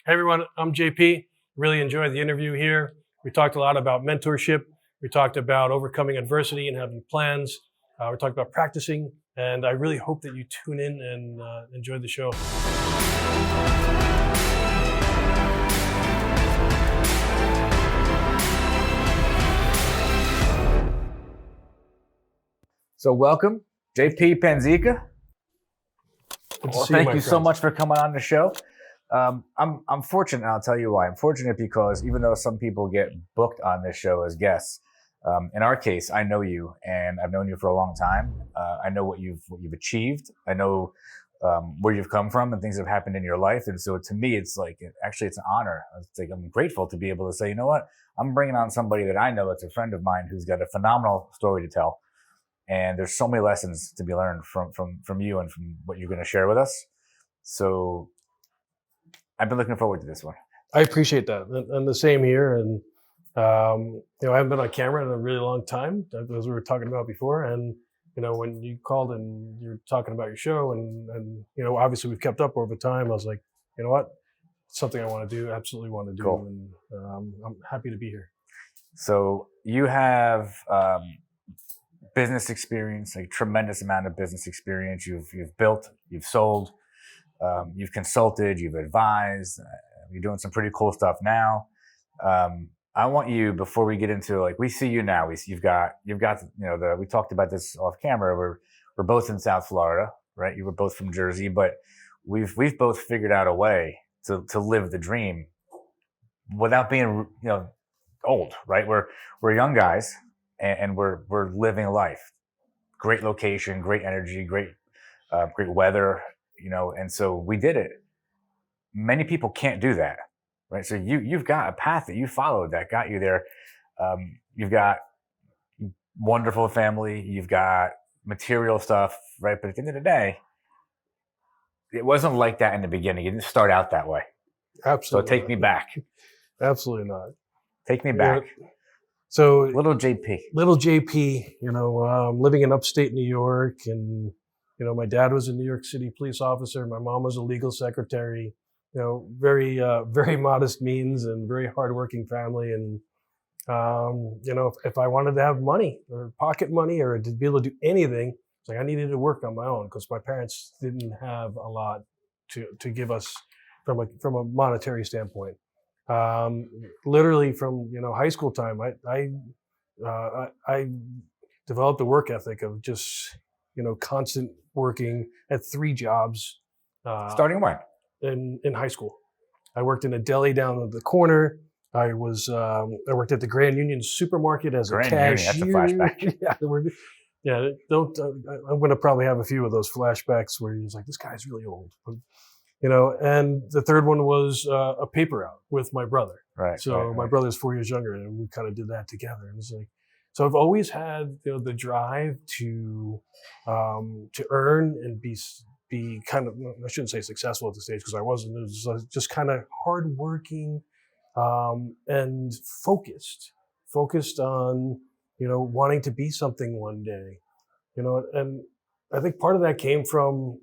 Hey everyone, I'm JP. Really enjoyed the interview here. We talked a lot about mentorship. We talked about overcoming adversity and having plans. We talked about practicing, and I really hope that you tune in and enjoy the show. So welcome, JP Panzica. Well, thank you so much for coming on the show. I'm fortunate, and I'll tell you why. I'm fortunate because even though some people get booked on this show as guests, in our case, I know you, and I've known you for a long time. I know what you've achieved. I know where you've come from and things that have happened in your life. And so to me, it's like, actually, it's an honor. It's like, I'm grateful to be able to say, you know what? I'm bringing on somebody that I know that's a friend of mine who's got a phenomenal story to tell. And there's so many lessons to be learned from you and from what you're going to share with us. So I've been looking forward to this one. I appreciate that, and the same here. And I haven't been on camera in a really long time, as we were talking about before. And when you called and you're talking about your show, and obviously we've kept up over time. I was like, you know what, it's something I want to do, absolutely want to do, cool. And I'm happy to be here. So you have business experience, a tremendous amount of business experience. You've built, you've sold, you've consulted, you've advised. You're doing some pretty cool stuff now. I want you, before we get into, like, we see you now. You've got we talked about this off camera. We're both in South Florida, right? You were both from Jersey, but we've both figured out a way to live the dream without being old, right? We're young guys. And we're living life. Great location, great energy, great weather, and so we did it. Many people can't do that, right? So you've got a path that you followed that got you there. You've got wonderful family, you've got material stuff, right? But at the end of the day, it wasn't like that in the beginning. It didn't start out that way. Absolutely. So take me back. Absolutely not. Take me back. So little JP, living in upstate New York, and my dad was a New York City police officer. My mom was a legal secretary. Very very modest means and very hardworking family. And if I wanted to have money or pocket money or to be able to do anything, it's like I needed to work on my own because my parents didn't have a lot to give us from a monetary standpoint. Literally from high school time, I developed a work ethic of just constant working at 3 jobs. Starting when? In high school, I worked in a deli down at the corner. I worked at the Grand Union supermarket as a cashier. That's a flashback. Yeah. I'm going to probably have a few of those flashbacks where you're like, this guy's really old. And the third one was a paper route with my brother. Right. So my brother's 4 years younger, and we kind of did that together. And it's like, so I've always had the drive to earn and be kind of, I shouldn't say successful at the stage because I wasn't. It was just kind of hardworking and focused on wanting to be something one day. And I think part of that came from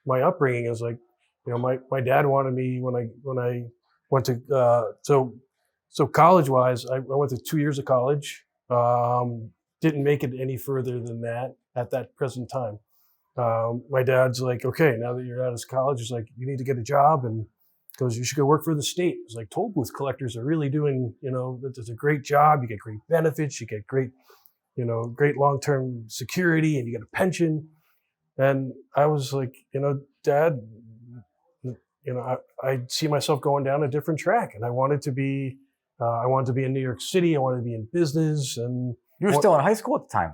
my upbringing. Is like, my dad wanted me when I went to so college wise, I went to 2 years of college. Didn't make it any further than that at that present time. My dad's like, okay, now that you're out of college, he's like, you need to get a job, and goes, you should go work for the state. It's like, toll booth collectors are really doing, it's a great job. You get great benefits, you get great long-term security, and you get a pension. And I was like, Dad, I see myself going down a different track, and I wanted to be in New York City. I wanted to be in business. And you were still in high school at the time.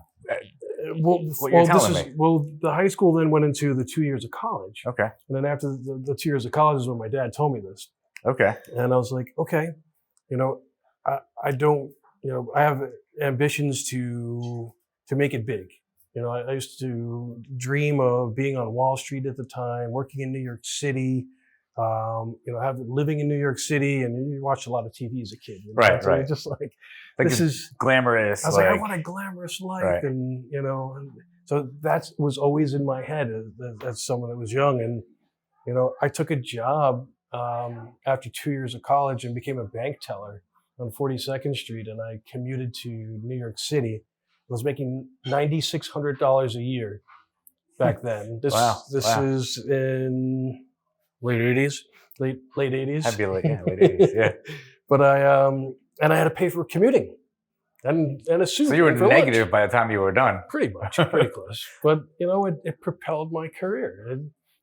The high school then went into the 2 years of college. Okay. And then after the 2 years of college is when my dad told me this. Okay. And I was like, okay, I don't, I have ambitions to make it big. I used to dream of being on Wall Street at the time, working in New York City, living in New York City, and you watched a lot of TV as a kid. Right, so right. Just like this is glamorous. I was like, I want a glamorous life, right. And so that was always in my head as someone that was young, and I took a job after 2 years of college and became a bank teller on 42nd Street, and I commuted to New York City. I was making $9,600 a year back then. This is in late 80s. Late 80s. I'd be late 80s, yeah. But I had to pay for commuting and a suit. So you were negative lunch. by the time you were done. Pretty much, pretty close. But, it propelled my career.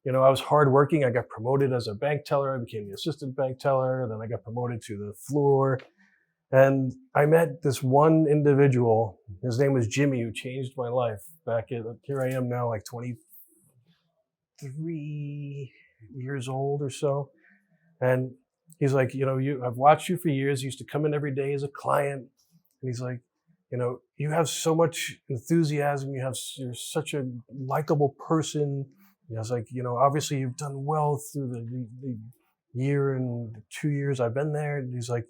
I was hardworking. I got promoted as a bank teller. I became the assistant bank teller. Then I got promoted to the floor. And I met this one individual. His name was Jimmy, who changed my life here I am now, like 23 years old or so. And he's like, I've watched you for years. You used to come in every day as a client. And he's like, you have so much enthusiasm. You're such a likable person. And I was like, obviously you've done well through the year and 2 years I've been there. And he's like,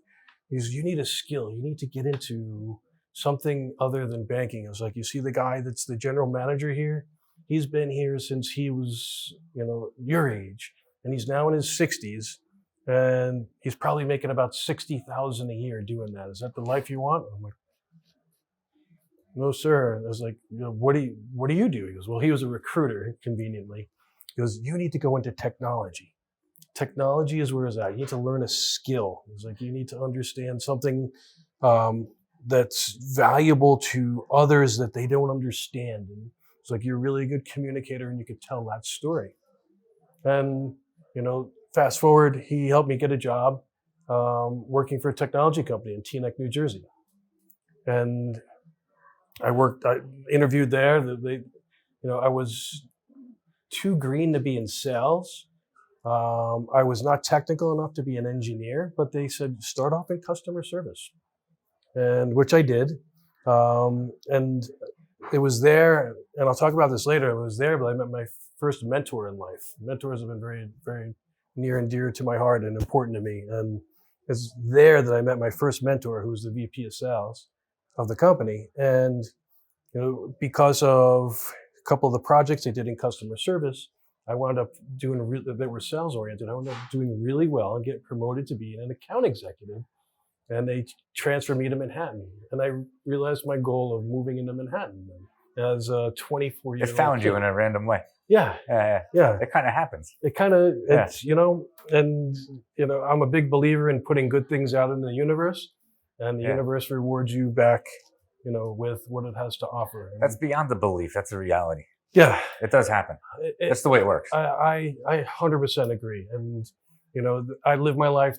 you need a skill. You need to get into something other than banking. I was like, you see the guy that's the general manager here? He's been here since he was, your age. And he's now in his 60s. And he's probably making about $60,000 a year doing that. Is that the life you want? I'm like, no, sir. And I was like, what do you do? He goes, well, he was a recruiter, conveniently. He goes, you need to go into technology. Technology is where it's at. You need to learn a skill. It's like you need to understand something that's valuable to others that they don't understand. And it's like you're a really good communicator and you could tell that story. And, fast forward, he helped me get a job working for a technology company in Teaneck, New Jersey. And I interviewed there. I was too green to be in sales. I was not technical enough to be an engineer, but they said, start off in customer service, and which I did. And it was there, and I'll talk about this later. It was there, but I met my first mentor in life. Mentors have been very, very near and dear to my heart and important to me. And it's there that I met my first mentor, who was the VP of sales of the company. And, because of a couple of the projects I did in customer service, I wound up doing, they were sales oriented. I wound up doing really well and get promoted to be an account executive. And they transferred me to Manhattan. And I realized my goal of moving into Manhattan as a 24-year-old. It found you in a random way. Yeah. Yeah. It kind of happens. It's, I'm a big believer in putting good things out in the universe, and the universe rewards you back, with what it has to offer. That's beyond the belief. That's a reality. Yeah. It does happen. That's the way it works. I 100% agree. And, I live my life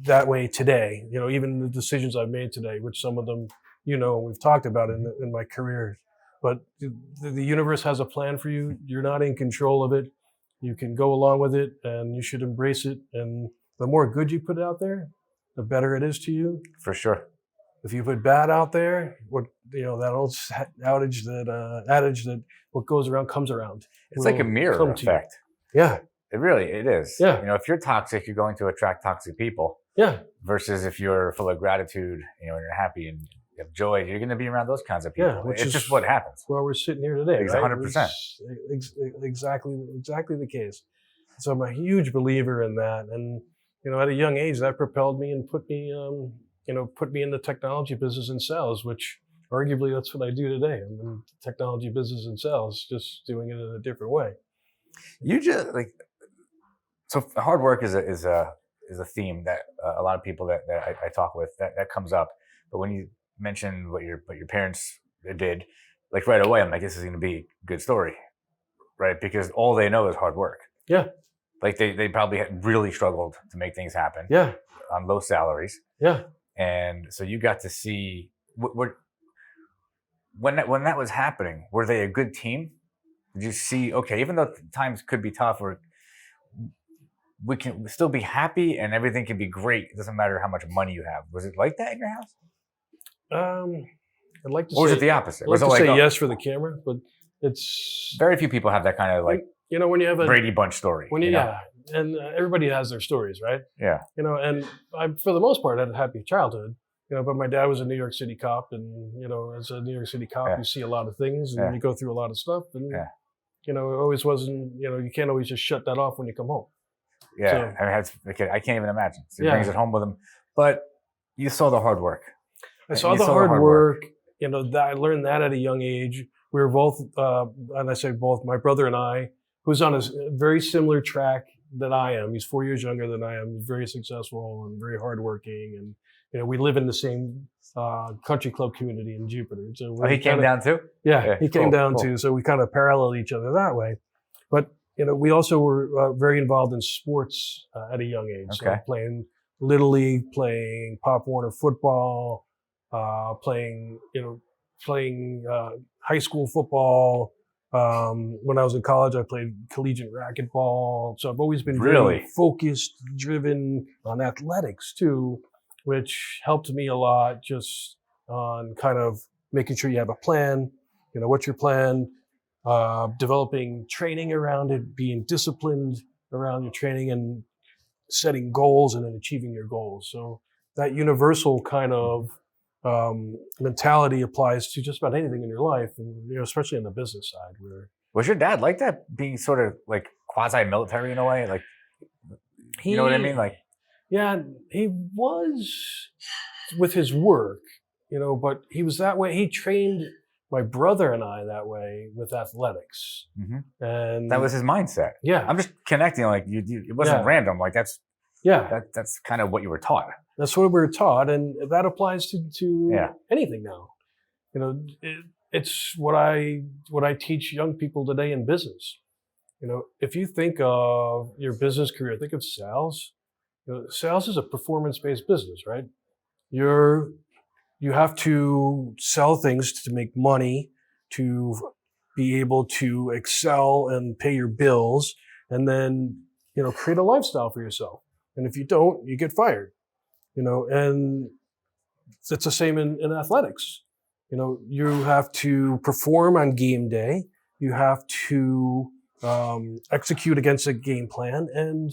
that way today, even the decisions I've made today, which some of them, we've talked about in my career. But the universe has a plan for you. You're not in control of it. You can go along with it, and you should embrace it. And the more good you put out there, the better it is to you. For sure. If you put bad out there, that old adage that what goes around comes around. It's like a mirror effect. Yeah. It is. Yeah. If you're toxic, you're going to attract toxic people. Yeah. Versus if you're full of gratitude, and you're happy and you have joy, you're going to be around those kinds of people. Yeah, it's just what happens. Well, we're sitting here today. It's right? 100%. Exactly the case. So I'm a huge believer in that. And, at a young age, that propelled me and put me in the technology business and sales, which arguably that's what I do today. I'm in technology business and sales, just doing it in a different way. So hard work is a theme that a lot of people that I talk with that comes up. But when you mention what your parents did, like right away, I'm like, this is going to be a good story, right? Because all they know is hard work. Yeah. Like they probably really struggled to make things happen. Yeah. On low salaries. Yeah. And so you got to see when that was happening, were they a good team? Did you see, okay, even though times could be tough, or we can still be happy and everything can be great. It doesn't matter how much money you have. Was it like that in your house? I'd like to or was it the opposite? I'd like to say yes for the camera, but it's very few people have that kind of when you have a Brady Bunch story. And everybody has their stories, right? Yeah. And I, for the most part, had a happy childhood. But my dad was a New York City cop, and as a New York City cop, you see a lot of things, and you go through a lot of stuff, and it always wasn't. You can't always just shut that off when you come home. Yeah, So, I mean, I can't even imagine. So he Yeah. brings it home with him. But you saw the hard work. I saw You the saw hard work. I learned that at a young age. We were both, and I say both, my brother and I, who's on a very similar track that I am. He's 4 years younger than I am. He's very successful and very hardworking. And we live in the same country club community in Jupiter. So He came down too? Yeah, he came down cool. too. So we kind of parallel each other that way. But we also were very involved in sports at a young age. Okay. So playing Little League, playing Pop Warner football, playing high school football. When I was in college, I played collegiate racquetball. So I've always been very focused, driven on athletics too, which helped me a lot just on kind of making sure you have a plan. What's your plan? Developing training around it, being disciplined around your training, and setting goals and then achieving your goals. So that universal kind of mentality applies to just about anything in your life, and especially on the business side. Was your dad like that, being sort of like quasi-military in a way? Like, you know what I mean? Like, yeah, he was with his work, but he was that way. He trained my brother and I that way with athletics, and that was his mindset. Yeah, I'm just connecting. Like, it wasn't random. Like that's kind of what you were taught. That's what we were taught, and that applies to anything now. It's what I teach young people today in business. If you think of your business career, think of sales. Sales is a performance-based business, right? You have to sell things to make money, to be able to excel and pay your bills, and then create a lifestyle for yourself. And if you don't, you get fired. And it's the same in athletics. You have to perform on game day. You have to execute against a game plan, and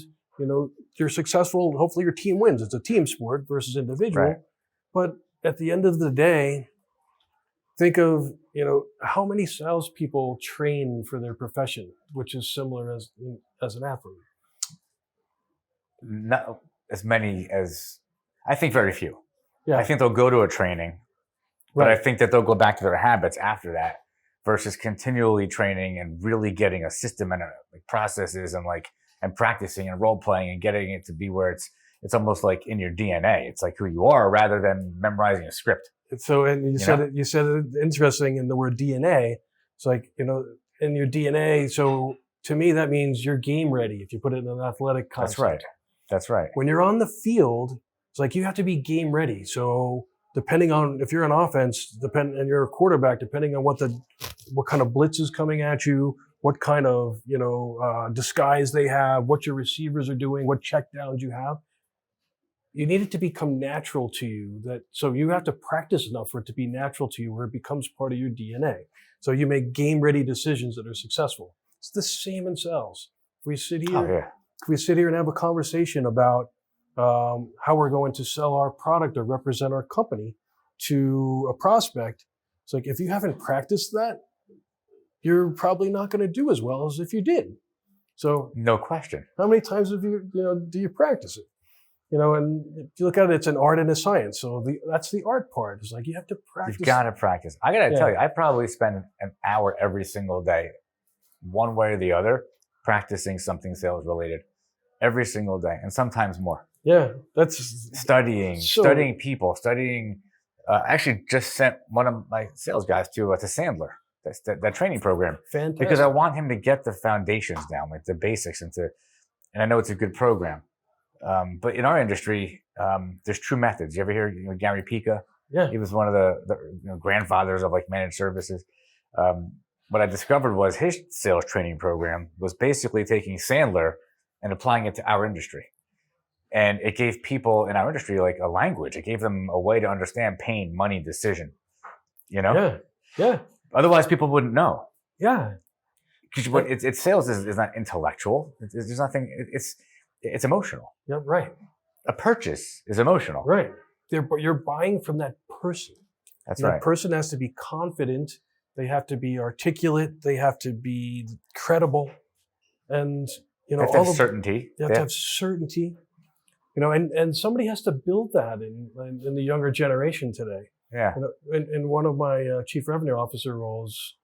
you're successful. And hopefully, your team wins. It's a team sport versus individual. Right. But at the end of the day, think of how many salespeople train for their profession, which is similar as an athlete. Not as many as I think. Very few. Yeah. I think they'll go to a training, but I think that they'll go back to their habits after that, versus continually training and really getting a system and processes and practicing and role playing and getting it to be where it's almost like in your DNA. It's like who you are rather than memorizing a script. So, and you said it interesting in the word DNA. It's like, in your DNA. So to me, that means you're game ready. If you put it in an athletic context. That's right. When you're on the field, it's like you have to be game ready. So depending on if you're an offense, and you're a quarterback, depending on what kind of blitz is coming at you, what kind of disguise they have, what your receivers are doing, what checkdowns you have, you need it to become natural to you. So you have to practice enough for it to be natural to you, where it becomes part of your DNA. So you make game ready decisions that are successful. It's the same in sales. If we sit here and have a conversation about how we're going to sell our product or represent our company to a prospect, it's like, if you haven't practiced that, you're probably not going to do as well as if you did. So no question. How many times do you practice it? And if you look at it, it's an art and a science. So that's the art part. It's like you have to practice. You've got to practice. I got to tell you, I probably spend an hour every single day, one way or the other, practicing something sales related every single day, and sometimes more. Yeah, that's studying people, actually just sent one of my sales guys to Sandler, that training program. Fantastic. Because I want him to get the foundations down, like the basics, and I know it's a good program. But in our industry, there's true methods. You ever hear Gary Pica? Yeah. He was one of the grandfathers of managed services. What I discovered was his sales training program was basically taking Sandler and applying it to our industry. And it gave people in our industry a language. It gave them a way to understand pain, money, decision. Yeah. Otherwise, people wouldn't know. Yeah. Because sales is not intellectual. There's nothing. It's emotional. Yeah. Right. A purchase is emotional. Right. You're buying from that person. That's right. That person has to be confident. They have to be articulate. They have to be credible. And you know, You have to have certainty. you have to have certainty, you know, and somebody has to build that in the younger generation today. Yeah. You know, in one of my chief revenue officer roles,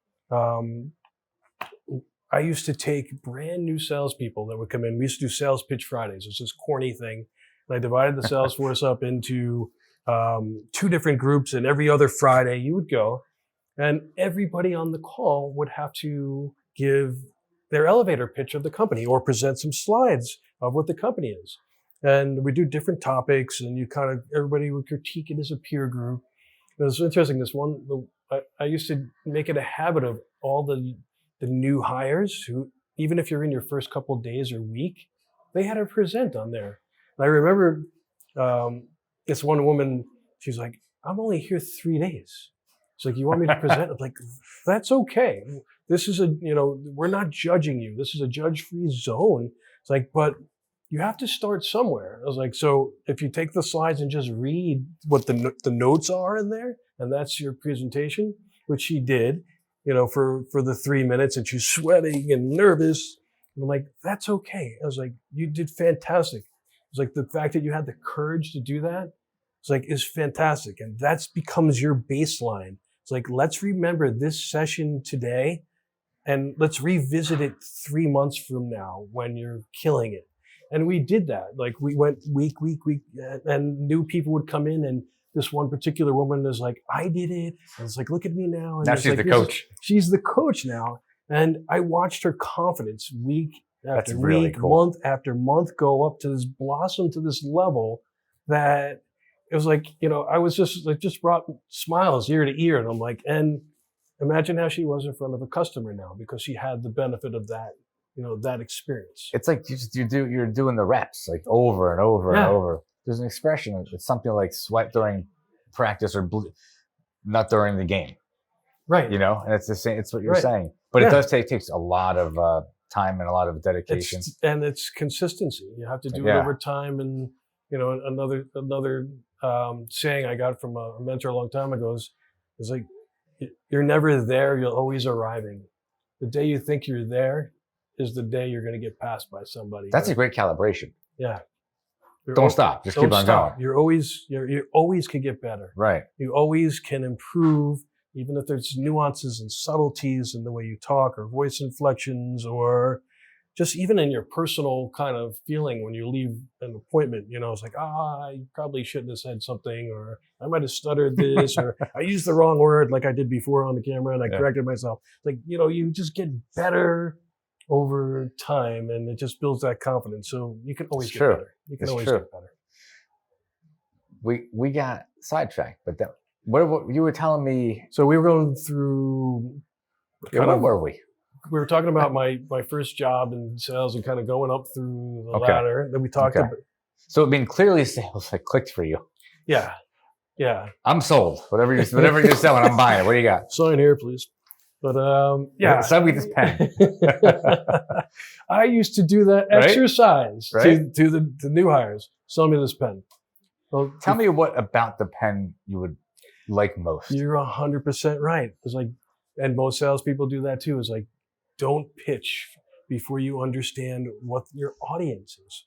I used to take brand new salespeople that would come in. We used to do sales pitch Fridays. It's this corny thing. And I divided the sales force up into 2 different groups, and every other Friday you would go, and everybody on the call would have to give their elevator pitch of the company or present some slides of what the company is. And we do different topics, and everybody would critique it as a peer group. It was interesting. I used to make it a habit of all the new hires who, even if you're in your first couple of days or week, they had to present on there. And I remember this one woman, she's like, I'm only here 3 days. It's like, you want me to present? I'm like, that's okay. This is we're not judging you. This is a judge-free zone. It's like, but you have to start somewhere. I was like, so if you take the slides and just read what the notes are in there, and that's your presentation, which she did, you know, for the 3 minutes, and she's sweating and nervous. And I'm like, that's okay. I was like, you did fantastic. It's like the fact that you had the courage to do that, it's like, is fantastic. And that becomes your baseline. It's like, let's remember this session today, and let's revisit it 3 months from now when you're killing it. And we did that. Like, we went week, and new people would come in, and this one particular woman is like, I did it. And it's like, look at me now. And now she's the coach. She's the coach now. And I watched her confidence week after week, really cool. month after month go up to this blossom to this level that it was like, you know, I was just brought smiles ear to ear. And I'm like, and imagine how she was in front of a customer now because she had the benefit of that, you know, that experience. It's like you're doing the reps like over and over and over. There's an expression. It's something like sweat during practice or not during the game. Right. You know, and it's the same. It's what you're saying. But it does takes a lot of time and a lot of dedication. It's consistency. You have to do it over time. And, you know, another saying I got from a mentor a long time ago is like, you're never there. You're always arriving. The day you think you're there is the day you're going to get passed by somebody. That's a great calibration. Yeah. Don't stop. Just keep on going. You always can get better. Right. You always can improve, even if there's nuances and subtleties in the way you talk or voice inflections or just even in your personal kind of feeling when you leave an appointment. You know, it's like, I probably shouldn't have said something, or I might have stuttered this, or I used the wrong word like I did before on the camera and I corrected myself. Like, you know, you just get better over time, and it just builds that confidence. So you can always get better. You can always get better. We got sidetracked, but what you were telling me. So we were going through. Where were we? We were talking about my first job in sales and kind of going up through the ladder. Then we talked about. So, I mean, clearly sales like clicked for you. Yeah. Yeah. I'm sold. Whatever you're selling, I'm buying it. What do you got? Sign here, please. But sign with this pen. I used to do that exercise to the new hires. Sell me this pen. Well, tell me what about the pen you would like most. You're 100% right. It's like, and most salespeople do that too. It's like, don't pitch before you understand what your audience is.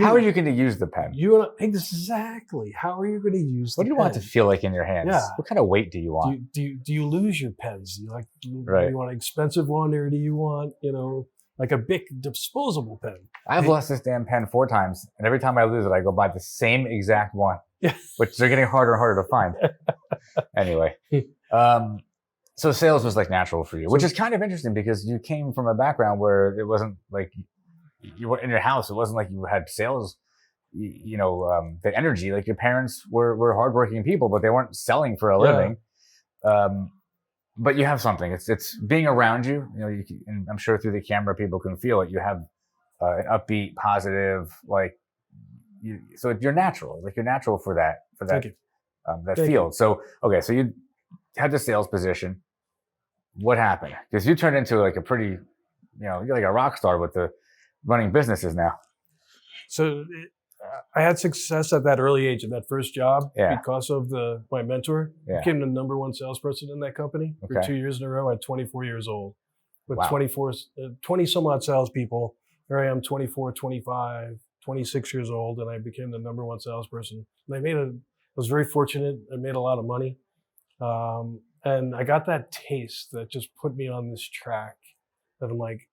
How are you going to use the pen? Exactly. How are you going to use the pen? What do you want it to feel like in your hands? Yeah. What kind of weight do you want? Do you lose your pens? Do you want an expensive one, or do you want, you know, like a big disposable pen? I've lost this damn pen 4 times, and every time I lose it, I go buy the same exact one, which they're getting harder and harder to find. Anyway, so sales was like natural for you, which is kind of interesting because you came from a background where it wasn't like you were in your house. It wasn't like you had sales, the energy. Like your parents were hardworking people, but they weren't selling for a living. But you have something. It's being around you. You know, and I'm sure through the camera people can feel it. You have an upbeat, positive, so you're natural. Like you're natural for that field. So so you had the sales position. What happened? Because you turned into like a pretty, you're like a rock star with the running businesses now. So I had success at that early age of that first job because of my mentor. Became the #1 salesperson in that company for 2 years in a row at 24 years old with 20 some odd salespeople. here I am 24, 25, 26 years old, and I became the number one salesperson. And I was very fortunate. I made a lot of money. And I got that taste that just put me on this track that I'm like,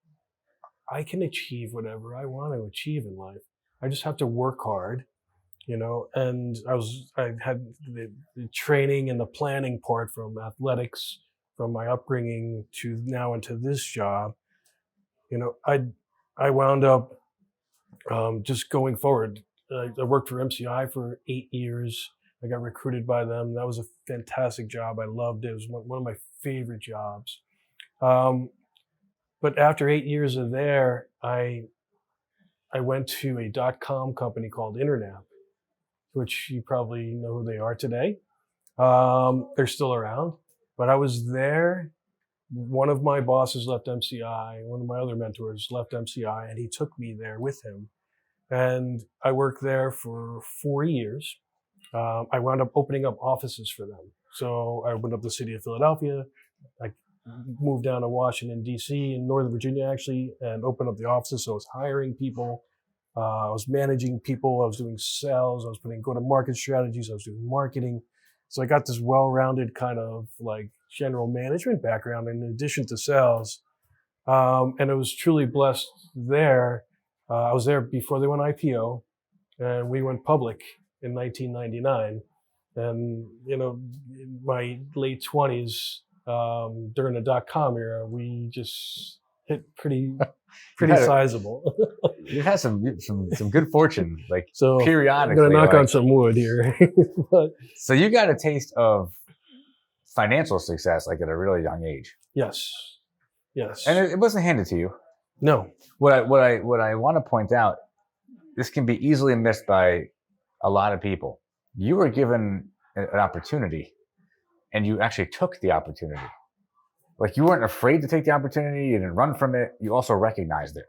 I can achieve whatever I want to achieve in life. I just have to work hard, and I had the training and the planning part from athletics, from my upbringing to now into this job. I wound up just going forward. I worked for MCI for 8 years. I got recruited by them. That was a fantastic job. I loved it. It was one of my favorite jobs. But after 8 years of there, I went to a .com company called Internap, which you probably know who they are today. They're still around. But I was there. One of my bosses left MCI. One of my other mentors left MCI, and he took me there with him. And I worked there for 4 years. I wound up opening up offices for them. So I opened up the city of Philadelphia. I moved down to Washington, D.C., in Northern Virginia, actually, and opened up the offices. So I was hiring people. I was managing people. I was doing sales. I was putting go-to-market strategies. I was doing marketing. So I got this well-rounded kind of like general management background in addition to sales. And I was truly blessed there. I was there before they went IPO, and we went public in 1999. And, in my late 20s, during the .com era, we just hit pretty sizable. You've had some good fortune, like so periodically. I'm going to knock on some wood here. But, so you got a taste of financial success like at a really young age. Yes. And it wasn't handed to you. No. What I want to point out, this can be easily missed by a lot of people. You were given an opportunity, and you actually took the opportunity. Like, you weren't afraid to take the opportunity. You didn't run from it. You also recognized it.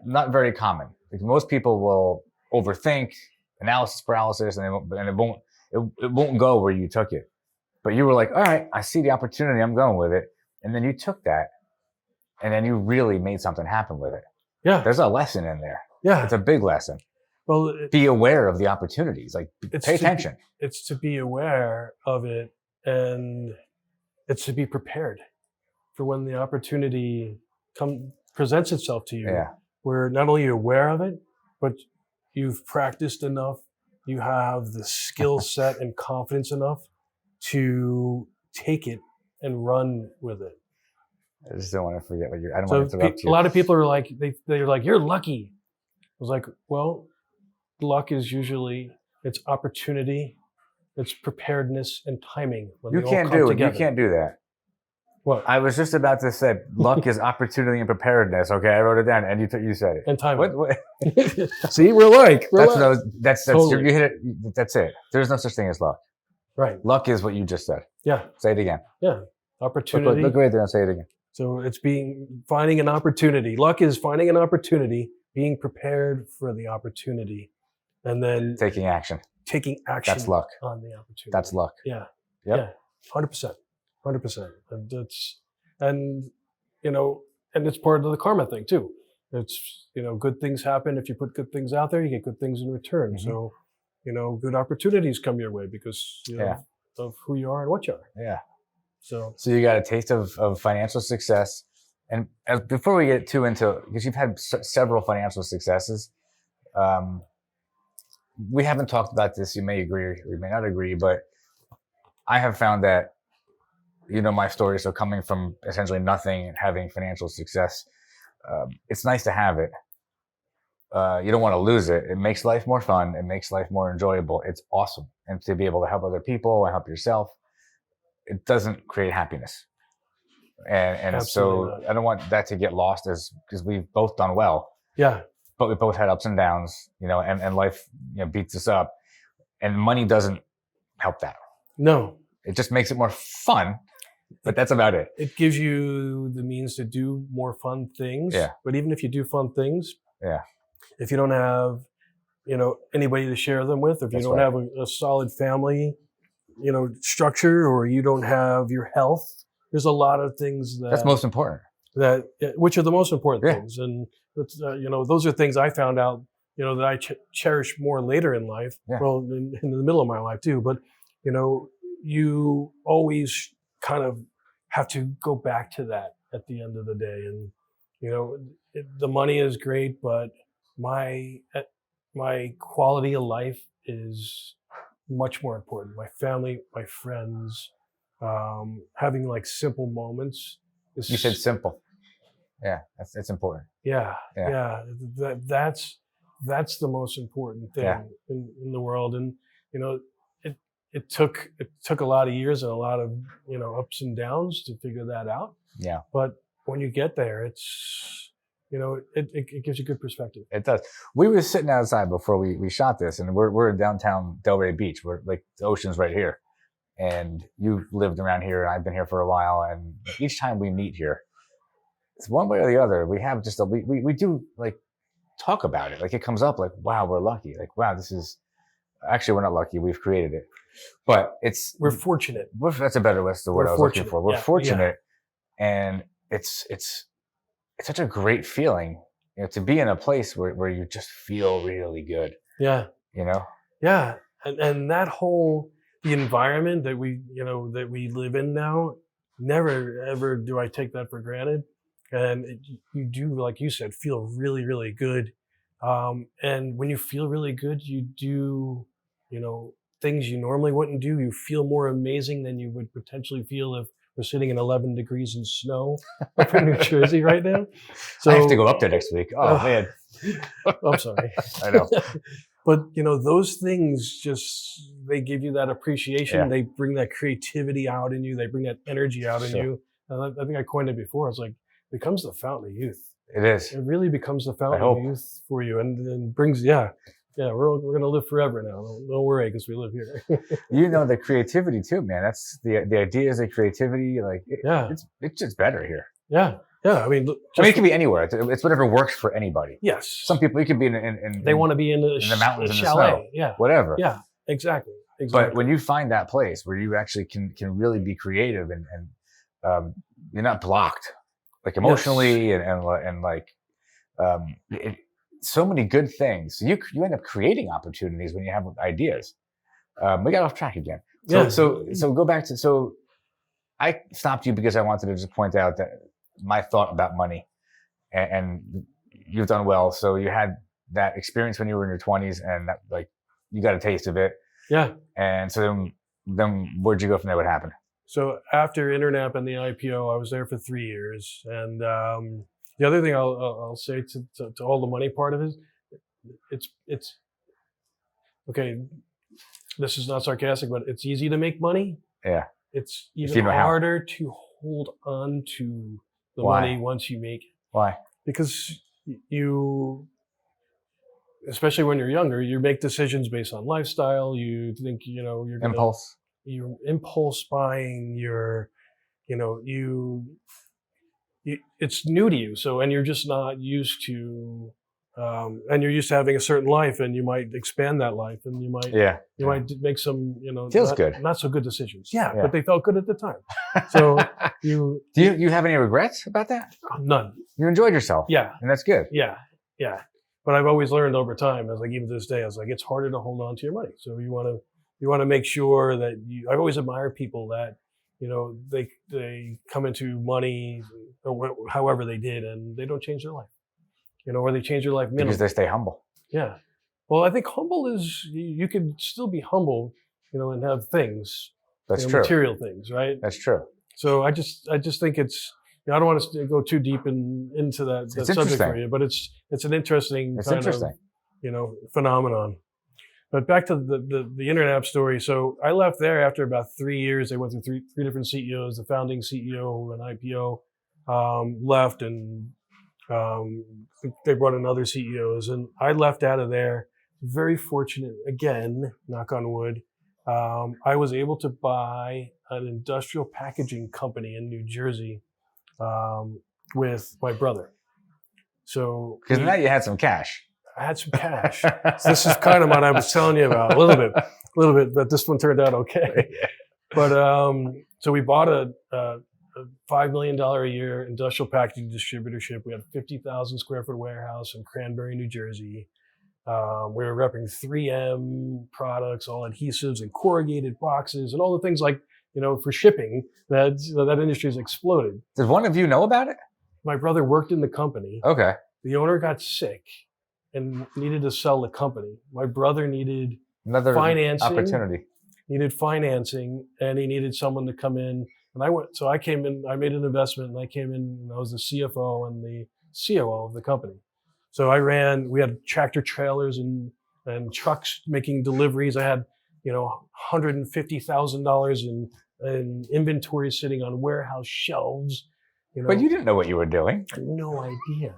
Not very common. Like, most people will overthink, analysis paralysis, and it won't go where you took it. But you were like, all right, I see the opportunity. I'm going with it. And then you took that, and then you really made something happen with it. Yeah. There's a lesson in there. Yeah. It's a big lesson. Well, be aware of the opportunities. Like, pay attention. It's to be aware of it, and it's to be prepared for when the opportunity presents itself to you. Yeah. Where not only you're aware of it, but you've practiced enough, you have the skill set and confidence enough to take it and run with it. I just don't want to forget what I don't want to interrupt you. A lot of people are like, they're like, you're lucky. I was like, well, luck is usually, it's opportunity, it's preparedness and timing. You can't do it. You can't do that. What? I was just about to say, luck is opportunity and preparedness. Okay, I wrote it down, and you said it. And timing. What? See, we're like. That's totally. You hit it. That's it. There's no such thing as luck. Right. Luck is what you just said. Yeah. Say it again. Yeah. Opportunity. Look right there and say it again. So it's finding an opportunity. Luck is finding an opportunity, being prepared for the opportunity, and then taking action. That's luck. On the opportunity. That's luck. Yeah. Yep. Yeah. 100%. And it's part of the karma thing too. It's, good things happen. If you put good things out there, you get good things in return. Mm-hmm. So, good opportunities come your way because of who you are and what you are. Yeah. So you got a taste of financial success. And before we get too into, because you've had several financial successes, we haven't talked about this. You may agree or you may not agree, but I have found that, my story. So coming from essentially nothing and having financial success, it's nice to have it. You don't want to lose it. It makes life more fun. It makes life more enjoyable. It's awesome. And to be able to help other people and help yourself, it doesn't create happiness. And so I don't want that to get lost because we've both done well. Yeah. But we both had ups and downs, and life, beats us up, and money doesn't help that. No. It just makes it more fun, but that's about it. It gives you the means to do more fun things. Yeah. But even if you do fun things, yeah, if you don't have, anybody to share them with, if you don't have a solid family, structure, or you don't have your health, there's a lot of things that's most important. which are the most important Yeah. things. And those are things I found out, that I cherish more later in life. Yeah. Well, in the middle of my life too. But you always kind of have to go back to that at the end of the day. And the money is great, but my quality of life is much more important. My family, my friends, having like simple moments. You said simple. Yeah, that's important. Yeah. That's the most important thing in the world. And it took a lot of years and a lot of ups and downs to figure that out. Yeah. But when you get there, it's it gives you good perspective. It does. We were sitting outside before we shot this, and we're in downtown Delray Beach. We're like the ocean's right here, and you've lived around here, and I've been here for a while. And each time we meet here, it's one way or the other. We have just we do like talk about it. Like it comes up like, wow, we're lucky. Like, wow, this is actually we're not lucky. We've created it, but we're fortunate. That's a better list the word I was looking for. We're fortunate, and it's such a great feeling, to be in a place where you just feel really good. Yeah. Yeah. And that the environment that we live in now, never ever do I take that for granted. And you do, like you said, feel really, really good. And when you feel really good, you do, things you normally wouldn't do. You feel more amazing than you would potentially feel if we're sitting in 11 degrees in snow up in New Jersey right now. So I have to go up there next week. Oh man. I'm sorry. I know. But those things they give you that appreciation. Yeah. They bring that creativity out in you. They bring that energy out in you. And I think I coined it before. It's like, it becomes the fountain of youth. It is. It really becomes the fountain of youth for you, and brings we're gonna live forever now. Don't worry, because we live here. The creativity too, man. That's the ideas, the creativity. Like it's just better here. Yeah. I mean, it can be anywhere. It's whatever works for anybody. Yes. Some people, you could be in they want to be in the mountains, in the chalet. snow, yeah, whatever. Yeah, exactly. But when you find that place where you actually can really be creative and you're not blocked, like emotionally and like so many good things. You end up creating opportunities when you have ideas. We got off track again. So go back to, so I stopped you because I wanted to just point out that my thought about money, and you've done well. So you had that experience when you were in your 20s, and that, like, you got a taste of it. Yeah. And so then where'd you go from there? What happened? So after Internap and the IPO, I was there for 3 years. And the other thing I'll say to all the money part of it, it's okay. This is not sarcastic, but it's easy to make money. Yeah. It's even harder to hold on to the money once you make it. Why? Because especially when you're younger, you make decisions based on lifestyle. You think, you're impulse. You're impulse buying. It's new to you. So, and you're just not used to, and you're used to having a certain life, and you might expand that life, and you might might make some, feels good, not so good decisions. Yeah, but they felt good at the time. So do you have any regrets about that? None. You enjoyed yourself. Yeah, and that's good. Yeah. But I've always learned over time, as like even to this day, I was like, it's harder to hold on to your money. So you want to make sure that I've always admired people that, they come into money or however they did, and they don't change their life, or they change their life minimally. Because they stay humble. Yeah. Well, I think humble is, you can still be humble, and have things. That's true. Material things, right? That's true. So I just think it's, I don't want to go too deep into that subject for you, but it's an interesting kind of, phenomenon. But back to the Internap story. So I left there after about 3 years. They went through three different CEOs. The founding CEO and IPO left, and they brought in other CEOs. And I left out of there. Very fortunate, again, knock on wood. I was able to buy an industrial packaging company in New Jersey with my brother. So because now you had some cash. I had some cash. So this is kind of what I was telling you about a little bit, but this one turned out okay. But so we bought a $5 million a year industrial packaging distributorship. We had a 50,000 square foot warehouse in Cranberry, New Jersey. We were repping 3M products, all adhesives and corrugated boxes and all the things like, for shipping that industry has exploded. Does one of you know about it? My brother worked in the company. Okay. The owner got sick and needed to sell the company. My brother needed Another financing. opportunity. Needed financing, and he needed someone to come in. And I came in, I made an investment, and I came in, and I was the CFO and the COO of the company. So we had tractor trailers and trucks making deliveries. I had, $150,000 in inventory sitting on warehouse shelves. But you didn't know what you were doing. I had no idea.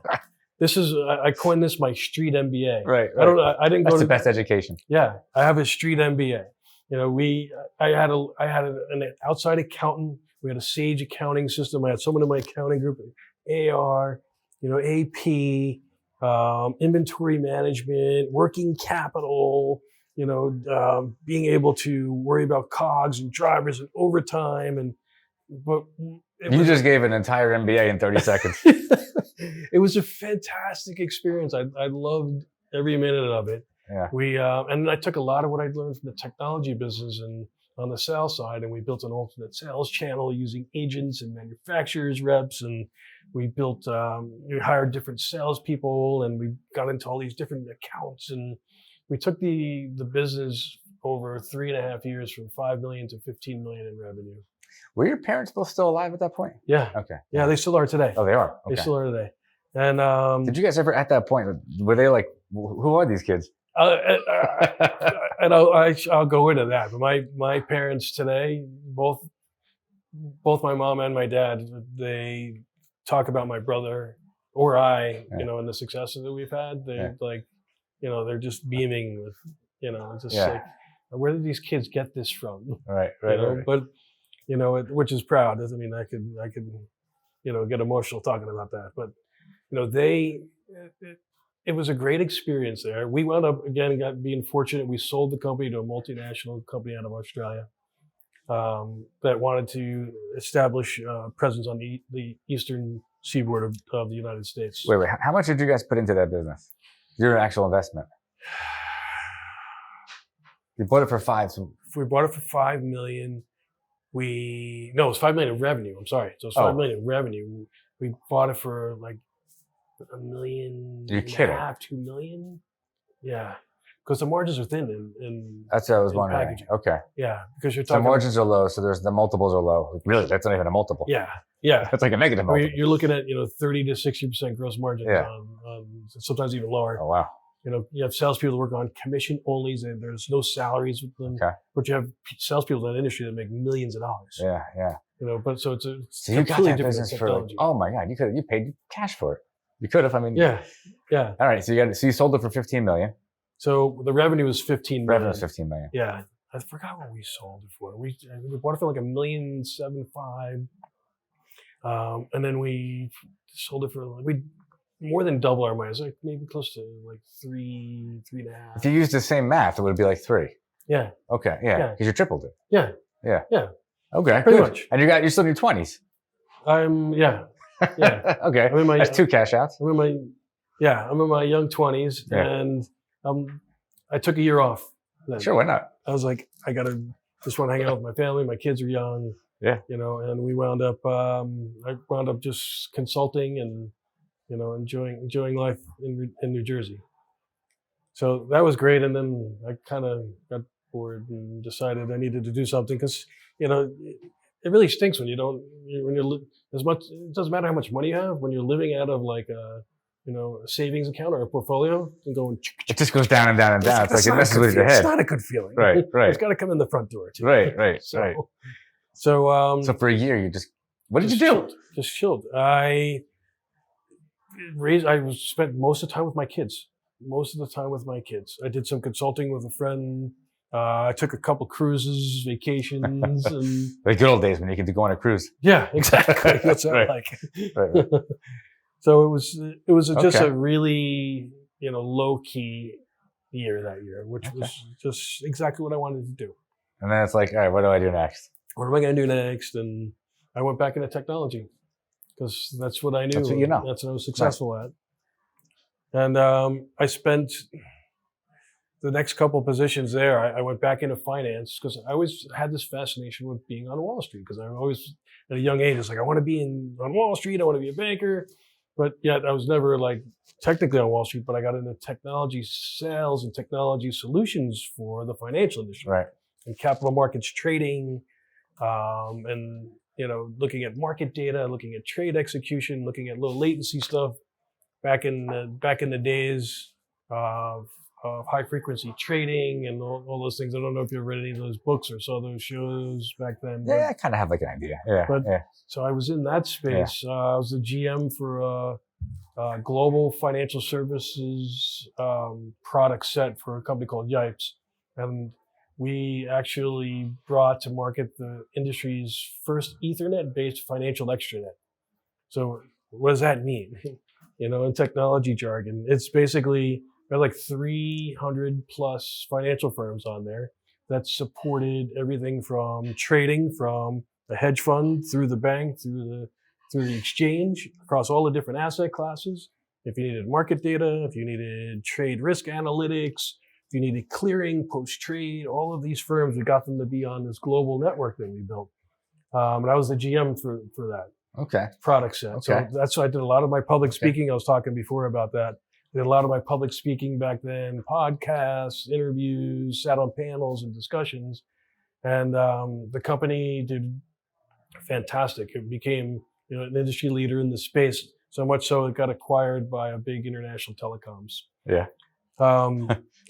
I coined this my street MBA. Right. I didn't go to That's the best education. Yeah, I have a street MBA. I had an outside accountant. We had a Sage accounting system. I had someone in my accounting group, AR, AP, inventory management, working capital, being able to worry about COGS and drivers and overtime. You just gave an entire MBA in 30 seconds. It was a fantastic experience. I loved every minute of it. Yeah. And I took a lot of what I learned from the technology business and on the sales side, and we built an alternate sales channel using agents and manufacturers reps, and we hired different salespeople, and we got into all these different accounts, and we took the business over 3.5 years from 5 million to 15 million in revenue. Were your parents both still alive at that point? Yeah. Okay. Yeah, they still are today. Oh, they are. Okay. They still are today. And did you guys ever at that point? Were they like, who are these kids? And I'll go into that. But my parents today, both my mom and my dad, they talk about my brother or I, and the successes that we've had. They're they're just beaming with, like, where did these kids get this from? Right. But which is proud. I mean, I could get emotional talking about that. But it was a great experience there. We wound up being fortunate. We sold the company to a multinational company out of Australia that wanted to establish a presence on the eastern seaboard of the United States. Wait, how much did you guys put into that business? Your actual investment? You bought it for 5. So we bought it for 5 million. It was 5 million in revenue. I'm sorry. So it was 5 million in revenue. We bought it for like $1.5 million. You're kidding. 2 million. Yeah. Because the margins are thin in that's what I was wondering. Packaging. Okay. Yeah. Because you're talking. The margins are low, so the multiples are low. Really, that's not even a multiple. Yeah. Yeah. That's like a negative multiple. You're looking at 30 to 60% gross margins. Yeah. Sometimes even lower. Oh wow. You have salespeople that work on commission only. There's no salaries with them. Okay. But you have salespeople in that industry that make millions of dollars. Yeah. But so it's so you got that business for oh my god, you paid cash for it. You could have. I mean. Yeah. All right. So you sold it for 15 million. So the revenue was 15 million. Revenue was 15 million. Yeah. I forgot what we sold it for. We bought it for like $1.75 million. And then we sold it for more than double our money. It's like maybe close to like 3.5. If you used the same math, it would be like 3. Yeah. Okay. Yeah. Because you tripled it. Yeah. Yeah. Yeah. Okay. Pretty good. much. And you're still in your 20s. Yeah. Okay. That's 2 cash outs. I'm in my young 20s, and I took a year off. Then. Sure, why not? I was like, just want to hang out with my family. My kids are young. Yeah. And we wound up. I wound up just consulting and enjoying life in New Jersey. So that was great. And then I kind of got bored and decided I needed to do something because it really stinks when you're as much. It doesn't matter how much money you have when you're living out of like a savings account or a portfolio and going. It just goes down and down and down. It's like it messes with your head. It's not a good feeling. Right. It's got to come in the front door too. Right. So for a year you what did you do? Just chilled. I spent most of the time with my kids. I did some consulting with a friend. I took a couple cruises, vacations, and the good old days when you could go on a cruise. Yeah, exactly. That's what I like. Right. So it was just a really low key year that year, which was just exactly what I wanted to do. And then it's like, all right, what do I do next? What am I going to do next? And I went back into technology because that's what I knew. That's what you know. That's what I was successful at. And I spent the next couple of positions there. I went back into finance because I always had this fascination with being on Wall Street because I always, at a young age, I was like, I want to be on Wall Street. I want to be a banker. But yet I was never like technically on Wall Street, but I got into technology sales and technology solutions for the financial industry. Right. And capital markets trading, and looking at market data, looking at trade execution, looking at low latency stuff. Back in the days of high frequency trading and all those things. I don't know if you read any of those books or saw those shows back then. Yeah, I kind of have like an idea. Yeah. So I was in that space. Yeah. I was the GM for a global financial services product set for a company called Yipes. And we actually brought to market the industry's first Ethernet-based financial extranet. So what does that mean? In technology jargon, it's basically there are like 300 plus financial firms on there that supported everything from trading, from the hedge fund through the bank, through the exchange, across all the different asset classes. If you needed market data, if you needed trade risk analytics, if you needed clearing, post-trade, all of these firms, we got them to be on this global network that we built. And I was the GM for that. Okay. Product set. Okay. So that's why I did a lot of my public speaking. I was talking before about that. I did a lot of my public speaking back then, podcasts, interviews, sat on panels and discussions. And the company did fantastic. It became an industry leader in the space, so much so it got acquired by a big international telecoms. Yeah.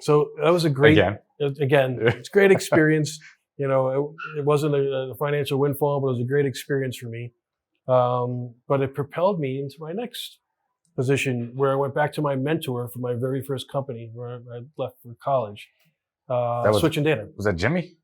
So that was a great, again, it's a great experience. It wasn't a financial windfall, but it was a great experience for me. But it propelled me into my next position where I went back to my mentor for my very first company where I left for college. Switching Data. Was that Jimmy?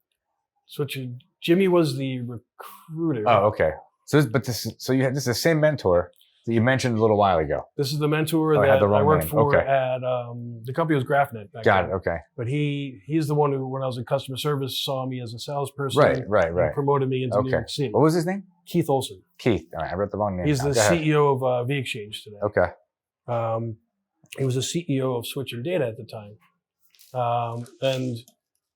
Jimmy was the recruiter. Oh, okay. So this is the same mentor that you mentioned a little while ago. This is the mentor that I worked for at the company was GraphNet back Got then. it. Okay. But he's the one who, when I was in customer service, saw me as a salesperson. Right. And promoted me into New York City. What was his name? Keith Olson. Keith. All right, I wrote the wrong name. He's the CEO of vXchnge today. Okay. He was the CEO of Switching Data at the time. And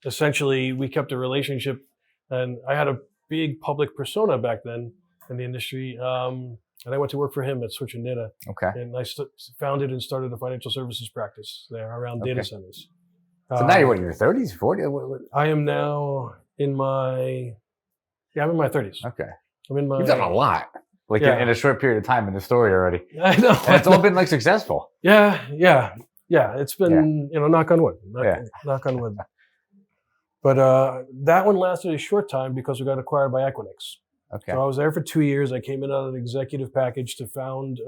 essentially we kept a relationship, and I had a big public persona back then in the industry. And I went to work for him at Switching Data. Okay. And I founded and started a financial services practice there around data centers. So now you're in your 30s, 40s? I am now I'm in my 30s. Okay. You've done a lot, in a short period of time in the story already. I know. And it's all been successful. Yeah. It's been, knock on wood. Knock on wood. But that one lasted a short time because we got acquired by Equinix. Okay. So I was there for 2 years. I came in on an executive package to found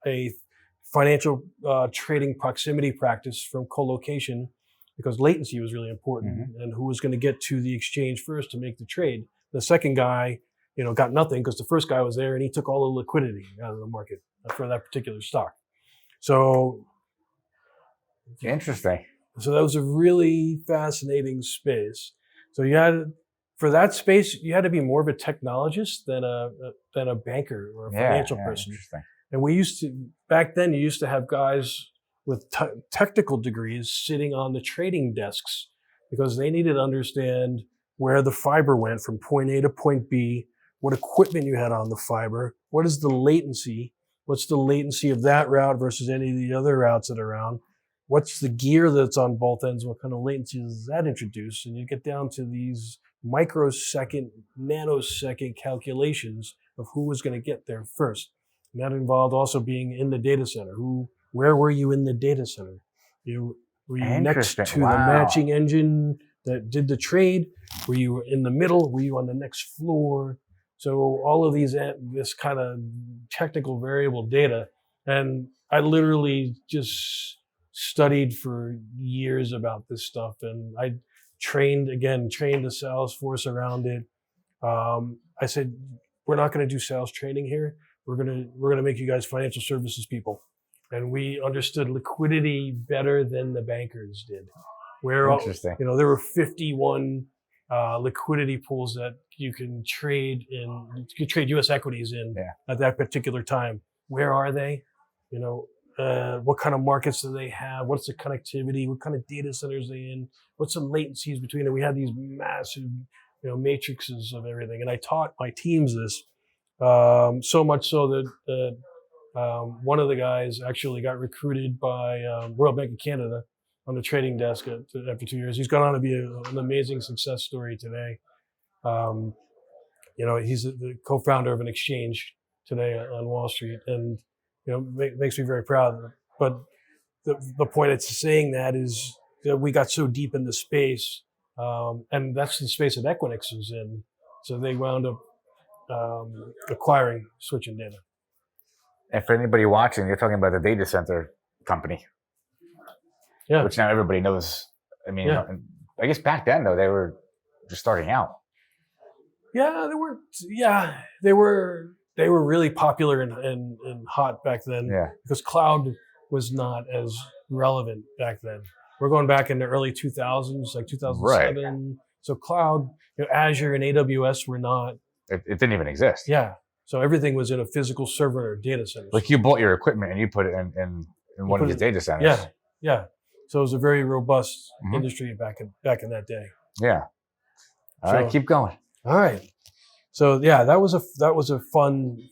a financial trading proximity practice from co-location because latency was really important and who was going to get to the exchange first to make the trade. The second guy, got nothing because the first guy was there and he took all the liquidity out of the market for that particular stock. So interesting. So that was a really fascinating space. So for that space, you had to be more of a technologist than a banker or a financial person. And back then, you used to have guys with technical degrees sitting on the trading desks because they needed to understand where the fiber went from point A to point B, what equipment you had on the fiber, what is the latency, what's the latency of that route versus any of the other routes that are around, what's the gear that's on both ends, what kind of latency does that introduce, and you get down to these microsecond, nanosecond calculations of who was going to get there first. And that involved also being in the data center. Where were you in the data center? Were you next to the matching engine that did the trade? Were you in the middle? Were you on the next floor? So all of this kind of technical variable data. And I literally just studied for years about this stuff. And I trained the sales force around it. I said, we're not going to do sales training here. We're going to make you guys financial services people. And we understood liquidity better than the bankers did. Interesting. There were 51 liquidity pools that you can trade in. You can trade U.S. equities in at that particular time. Where are they? What kind of markets do they have? What's the connectivity? What kind of data centers are they in? What's the latencies between it? We had these massive, matrices of everything. And I taught my teams this, so much so that one of the guys actually got recruited by Royal Bank of Canada on the trading desk after 2 years. He's gone on to be an amazing success story today. He's the co-founder of an exchange today on Wall Street, and makes me very proud. But the point it's saying that is that we got so deep in the space, and that's the space that Equinix was in. So they wound up acquiring switching data. And for anybody watching, you're talking about the data center company, which now everybody knows. I mean, I guess back then though they were just starting out. Yeah, they were really popular and hot back then. Yeah, because cloud was not as relevant back then. We're going back in the early 2000s, like 2007. Right. So cloud, Azure and AWS were not. It didn't even exist. Yeah. So everything was in a physical server or data center. Like you bought your equipment and you put it in one of these data centers. Yeah. So it was a very robust industry back in that day. Yeah. All right, keep going. All right. So yeah, that was a fun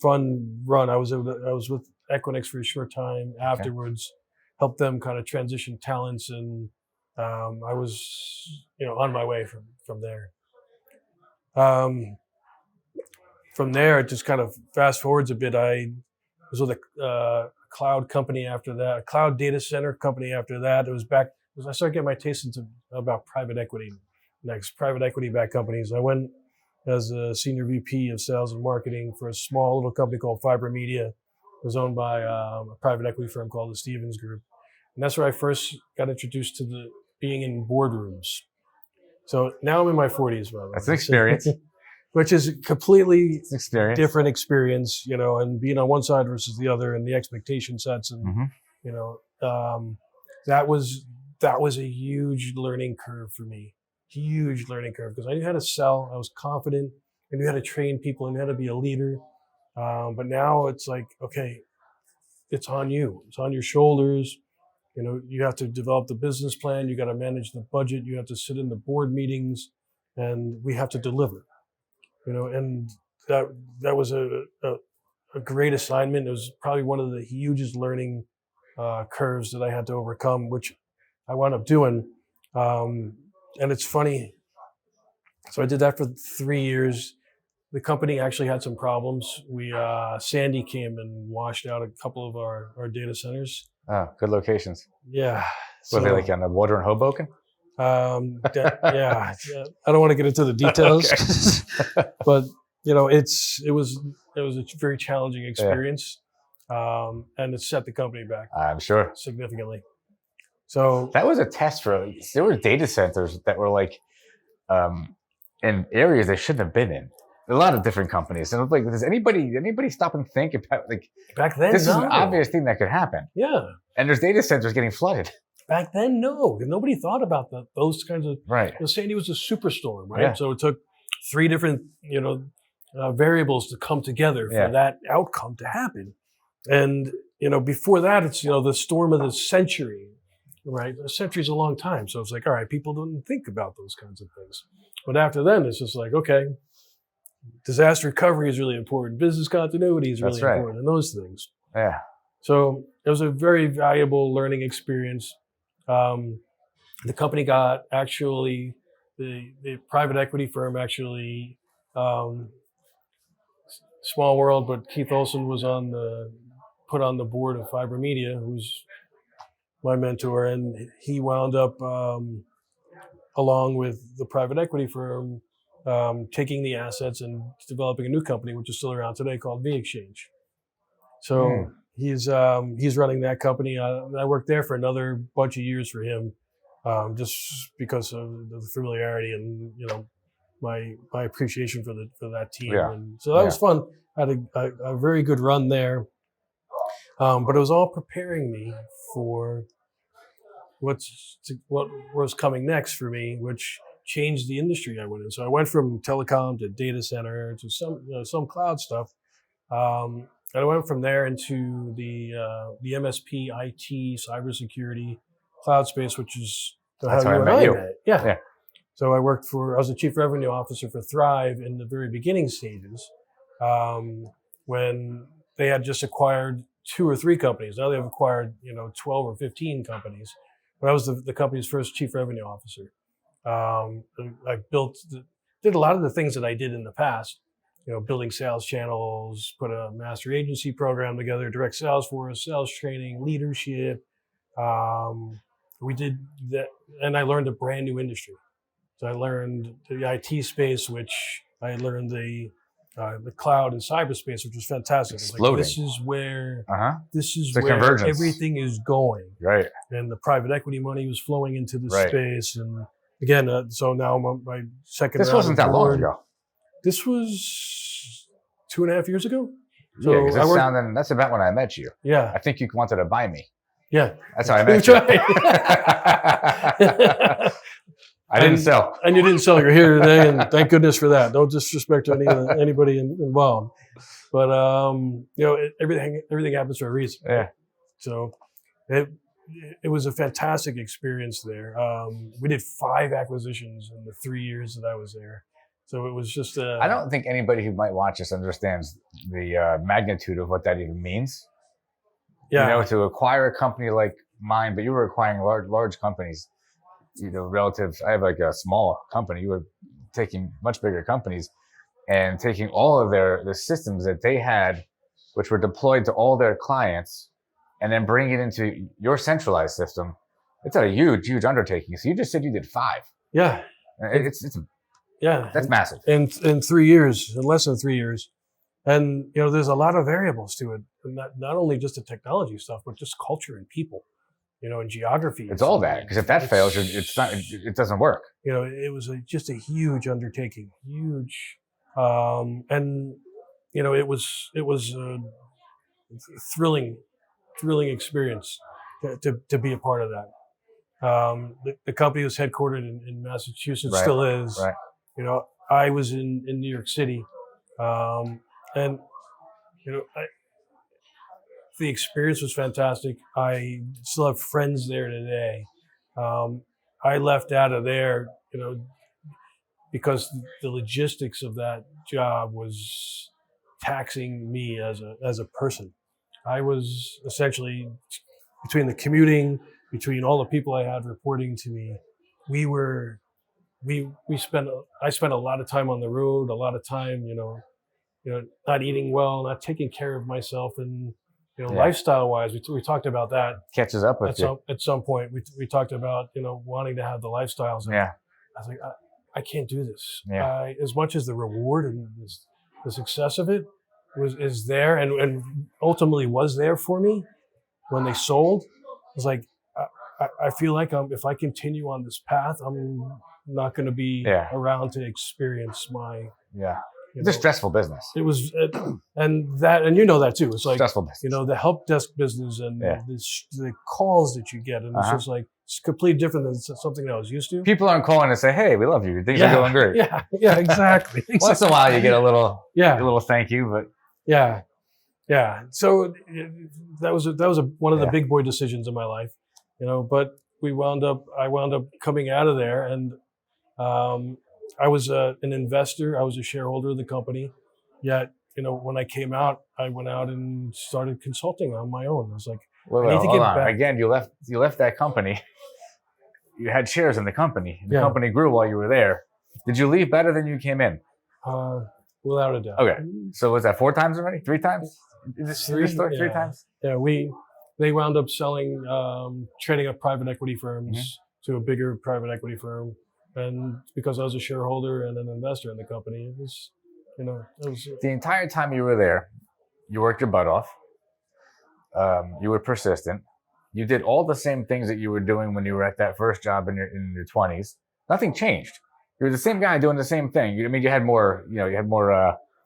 run. I was with Equinix for a short time afterwards, helped them kind of transition talents, and I was on my way from there. From there, it just kind of fast forwards a bit. I was with a cloud company after that, a cloud data center company after that. I started getting my taste about private equity next, private equity backed companies. I went as a senior VP of sales and marketing for a small little company called FiberMedia. It was owned by a private equity firm called the Stevens Group. And that's where I first got introduced to being in boardrooms. So now I'm in my 40s. That's an experience. Which is completely different experience, and being on one side versus the other, and the expectation sets, and that was a huge learning curve for me. Huge learning curve, because I knew how to sell. I was confident. I knew how to train people. I knew how to be a leader. But now it's like, okay, it's on you. It's on your shoulders. You have to develop the business plan. You got to manage the budget. You have to sit in the board meetings, and we have to deliver. And that was a great assignment. It was probably one of the hugest learning curves that I had to overcome, which I wound up doing. And it's funny. So I did that for 3 years. The company actually had some problems. Sandy came and washed out a couple of our data centers. Oh, good locations. Yeah. Were they like on the water in Hoboken? Yeah. I don't want to get into the details, but it was a very challenging experience, and it set the company back. I'm sure significantly. So that was a test there were data centers that were like in areas they shouldn't have been in. A lot of different companies, and like, does anybody stop and think about like back then? This is an obvious thing that could happen. Yeah, and there's data centers getting flooded. Back then, no. Nobody thought about those kinds of... Right. Sandy was a superstorm, right? Yeah. So it took 3 different, variables to come together for that outcome to happen. And, before that, it's, the storm of the century, right? A century is a long time. So it's like, all right, people don't think about those kinds of things. But after then, it's just like, okay, disaster recovery is really important. Business continuity is really important, and those things. Yeah. So it was a very valuable learning experience. The company got actually, the private equity firm actually, small world, but Keith Olson was put on the board of FiberMedia, who's my mentor, and he wound up, along with the private equity firm, taking the assets and developing a new company, which is still around today, called vXchnge. So he's running that company. I worked there for another bunch of years for him, just because of the familiarity and my appreciation for that team. Yeah. And so that was fun. I had a very good run there, but it was all preparing me for what was coming next for me, which changed the industry I went in. So I went from telecom to data center to some cloud stuff. And I went from there into the MSP, IT, cybersecurity, cloud space, which is That's how how you I and met I you. met. Yeah. Yeah. So I was the chief revenue officer for Thrive in the very beginning stages, when they had just acquired 2 or 3 companies. Now they've acquired 12 or 15 companies. But I was the company's first chief revenue officer. I did a lot of the things that I did in the past. Building sales channels, put a master agency program together, direct sales force, sales training, leadership. We did that, and I learned a brand new industry. So I learned the IT space, which I learned the cloud and cyberspace, which was fantastic. Exploding. Like, this is where The where convergence. everything is going. Right. And the private equity money was flowing into the Right. space. And again, so now my second This round wasn't of that long board- ago. This was 2.5 years ago. So yeah, 'cause I worked- that's about when I met you. Yeah, I think you wanted to buy me. yeah. That's how I met you. Right. I didn't sell. And you didn't sell. You're here today, and thank goodness for that. No disrespect to anybody involved, but everything happens for a reason. Yeah. So it was a fantastic experience there. We did 5 acquisitions in the 3 years that I was there. So it was just. I don't think anybody who might watch this understands the magnitude of what that even means. Yeah. To acquire a company like mine, but you were acquiring large companies. Relative. I have like a small company. You were taking much bigger companies and taking all of the systems that they had, which were deployed to all their clients, and then bring it into your centralized system. It's a huge undertaking. So you just said you did 5. Yeah. That's massive. In 3 years, in less than 3 years. And, there's a lot of variables to it. And not only just the technology stuff, but just culture and people, and geography. It's all that. Because if that fails, it doesn't work. It was just a huge undertaking, huge. And, it was a thrilling experience to be a part of that. The company was headquartered in Massachusetts, Right. still is. Right. I was in New York City, and the experience was fantastic. I still have friends there today. I left out of there, because the logistics of that job was taxing me as a person. I was essentially, between the commuting, between all the people I had reporting to me, I spent a lot of time on the road, a lot of time, not eating well, not taking care of myself, and lifestyle wise, we talked about that. Catches up with you. At some point, we talked about wanting to have the lifestyles. And Yeah. I was like, I can't do this. Yeah. As much as the reward and the success of it is there, and ultimately was there for me when they sold. I was like, I feel like if I continue on this path, I'm not going to be around to experience my. Yeah. It's a stressful business. It was, and that too. It's like stressful business. The help desk business and the calls that you get, and it's just like it's completely different than something that I was used to. People aren't calling to say, "Hey, we love you. Things are going great." Yeah, exactly. Once in a while, you get a little thank you, but yeah. So that was one of the big boy decisions in my life, But I wound up coming out of there, and I was an investor. I was a shareholder of the company. Yet, when I came out, I went out and started consulting on my own. I was like, I need to hold get on. back. Again, you left that company. You had shares in the company. The company grew while you were there. Did you leave better than you came in? Without a doubt. Okay. So was that 4 times already? 3 times? Three times? Yeah, they wound up selling, trading up private equity firms to a bigger private equity firm. And because I was a shareholder and an investor in the company, it was, the entire time you were there, you worked your butt off. You were persistent. You did all the same things that you were doing when you were at that first job in your 20s. Nothing changed. You were the same guy doing the same thing. You had more,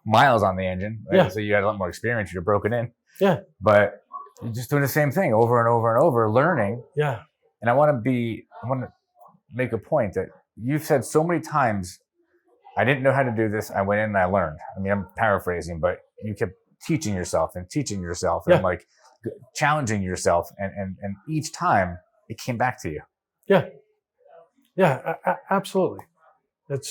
miles on the engine. Right? Yeah. So you had a lot more experience. You're broken in. Yeah. But you're just doing the same thing over and over and over, learning. Yeah. And I want to make a point that you've said so many times, I didn't know how to do this. I went in and I learned. I mean, I'm paraphrasing, but you kept teaching yourself and like challenging yourself. And each time it came back to you. Yeah. Yeah, absolutely. It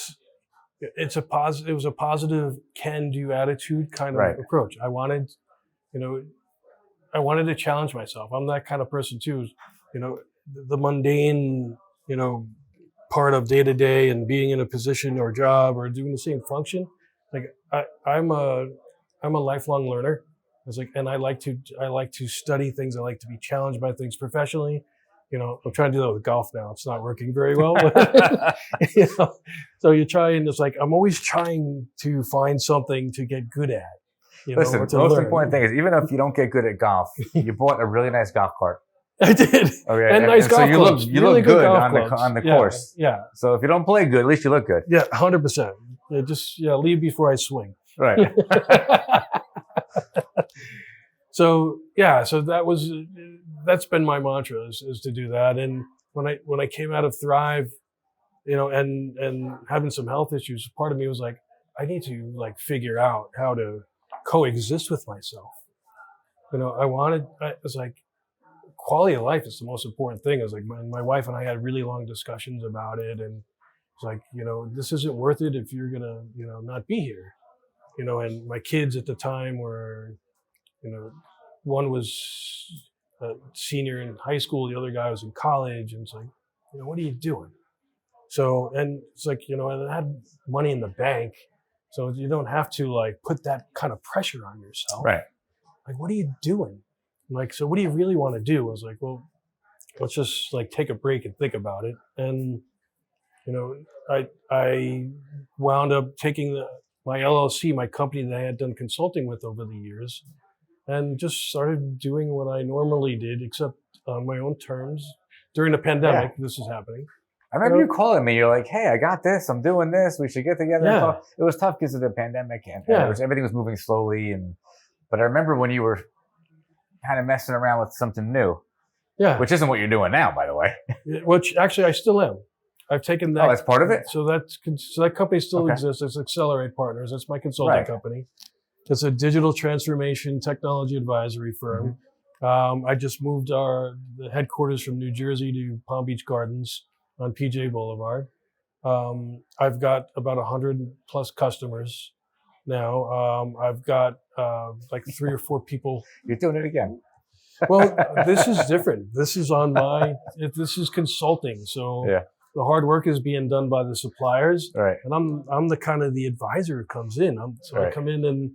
was a positive can-do attitude kind of approach. I wanted to challenge myself. I'm that kind of person too. The mundane, part of day to day and being in a position or job or doing the same function. Like I'm a lifelong learner. And I like to study things. I like to be challenged by things professionally. I'm trying to do that with golf now. It's not working very well. So you try and it's like, I'm always trying to find something to get good at. Listen, the most important thing is, even if you don't get good at golf, you bought a really nice golf cart. I did. Okay. And nice golf clubs. You look good on the course. Yeah. So if you don't play good, at least you look good. Yeah, 100%. Just leave before I swing. Right. So that's been my mantra is to do that. And when I came out of Thrive, and having some health issues, part of me was like, I need to figure out how to coexist with myself. I was like, quality of life is the most important thing. It's like my wife and I had really long discussions about it, and it's like, this isn't worth it if you're gonna, not be here. And my kids at the time were, one was a senior in high school, the other guy was in college, and it's like, what are you doing? So, and it's like, I had money in the bank, so you don't have to put that kind of pressure on yourself. Right. Like, what are you doing? So what do you really want to do? I was like, well, let's just take a break and think about it. And, I wound up taking my LLC, my company that I had done consulting with over the years, and just started doing what I normally did, except on my own terms. During the pandemic, This is happening. I remember you calling me. You're like, hey, I got this. I'm doing this. We should get together and talk. It was tough because of the pandemic and everything was moving slowly. But I remember when you were kind of messing around with something new. Yeah. Which isn't what you're doing now, by the way. Which actually I still am. I've taken that. Oh, that's part of it? So that company still exists. It's Accelerate Partners. That's my consulting company. It's a digital transformation technology advisory firm. Mm-hmm. I just moved the headquarters from New Jersey to Palm Beach Gardens on PJ Boulevard. I've got about 100 plus customers now. I've got 3 or 4 people. You're doing it again. Well, this is different. This is this is consulting. So the hard work is being done by the suppliers. Right. And I'm the kind of the advisor who comes in. I come in and,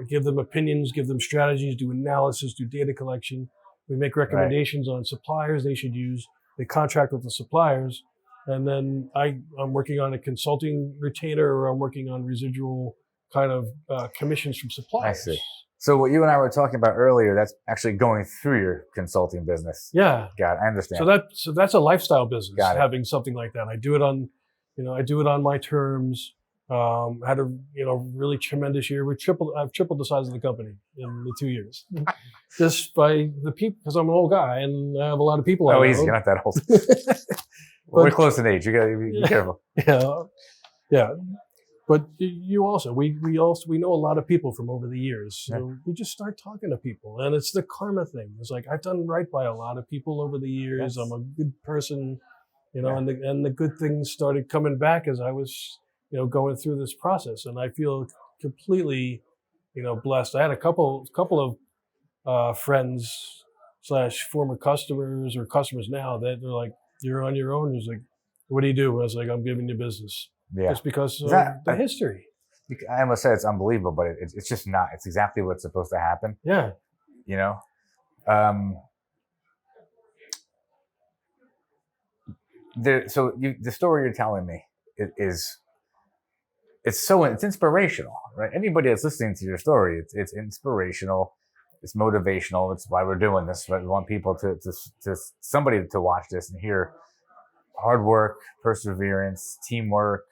give them opinions, give them strategies, do analysis, do data collection. We make recommendations on suppliers they should use. They contract with the suppliers. And then I'm working on a consulting retainer, or I'm working on residual kind of commissions from suppliers. I see. So what you and I were talking about earlier, that's actually going through your consulting business. Yeah. Got it. I understand. So that's a lifestyle business, having something like that. I do it on, on my terms. Had a, really tremendous year. I've tripled the size of the company in the 2 years. Just by the people, because I'm an old guy and I have a lot of people. Oh, easy. You're not that old. We're close in age. You got to be careful. Yeah. But you also, we know a lot of people from over the years. So we just start talking to people, and it's the karma thing. It's like, I've done right by a lot of people over the years. Yes. I'm a good person, and the good things started coming back as I was, going through this process. And I feel completely, blessed. I had a couple of friends / former customers or customers now that they're like, you're on your own. It's like, what do you do? I was like, I'm giving you business. Yeah. Just because of the history. I almost said it's unbelievable, but it's just not. It's exactly what's supposed to happen. Yeah. The story you're telling me it's inspirational, right? Anybody that's listening to your story, it's inspirational, it's motivational. It's why we're doing this. Right? We want people to somebody to watch this and hear hard work, perseverance, teamwork.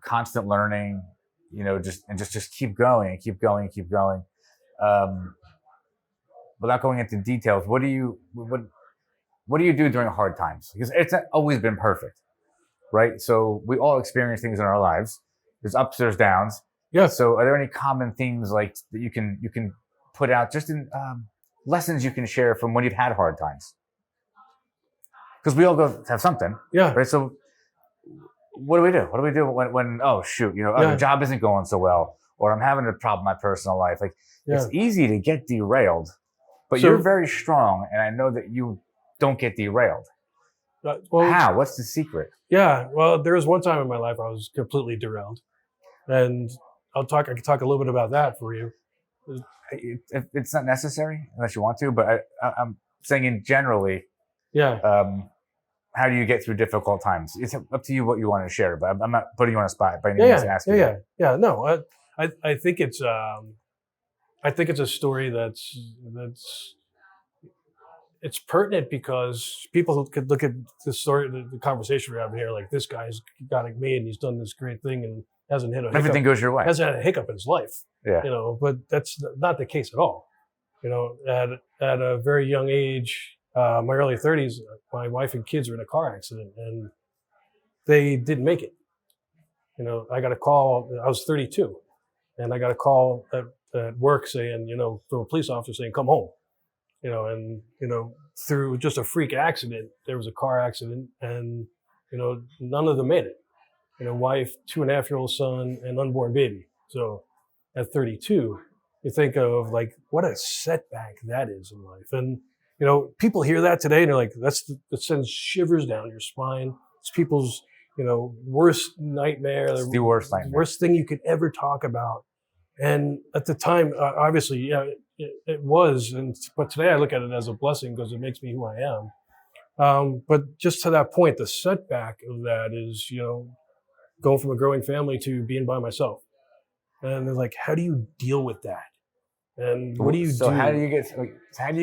Constant learning, just keep going and keep going and keep going. Without going into details, what do you do during hard times? Because it's not always been perfect. right? So we all experience things in our lives. There's ups, there's downs. Yeah. So are there any common themes like that you can put out just in lessons you can share from when you've had hard times? Because we all go have something. Yeah. Right. So what do we do? What do we do when oh shoot, the job isn't going so well, or I'm having a problem in my personal life? Like it's easy to get derailed, but you're very strong, and I know that you don't get derailed. Well, how? What's the secret? Yeah. Well, there was one time in my life I was completely derailed, and I can talk a little bit about that for you. It's not necessary unless you want to, but I'm saying in generally. Yeah. How do you get through difficult times? It's up to you what you want to share, but I'm not putting you on a spot by any means to ask you. Yeah. No, I think it's a story that's it's pertinent because people could look at the story, the conversation we're having here, like this guy's got it made and he's done this great thing and hasn't hit a hiccup. Everything goes your way. Hasn't had a hiccup in his life. Yeah. But that's not the case at all. At a very young age. My early 30s, my wife and kids were in a car accident and they didn't make it. I got a call, I was 32, and I got a call at work saying, from a police officer saying, come home. Through just a freak accident, there was a car accident and, none of them made it. Wife, 2.5-year-old son, and unborn baby. So at 32, you think of like, what a setback that is in life. And, people hear that today and they're like, that sends shivers down your spine. It's people's, worst nightmare. It's the worst nightmare. Worst thing you could ever talk about. And at the time, obviously, it was. But today I look at it as a blessing because it makes me who I am. But just to that point, the setback of that is, going from a growing family to being by myself. And they're like, how do you deal with that? And what do you do? So how do you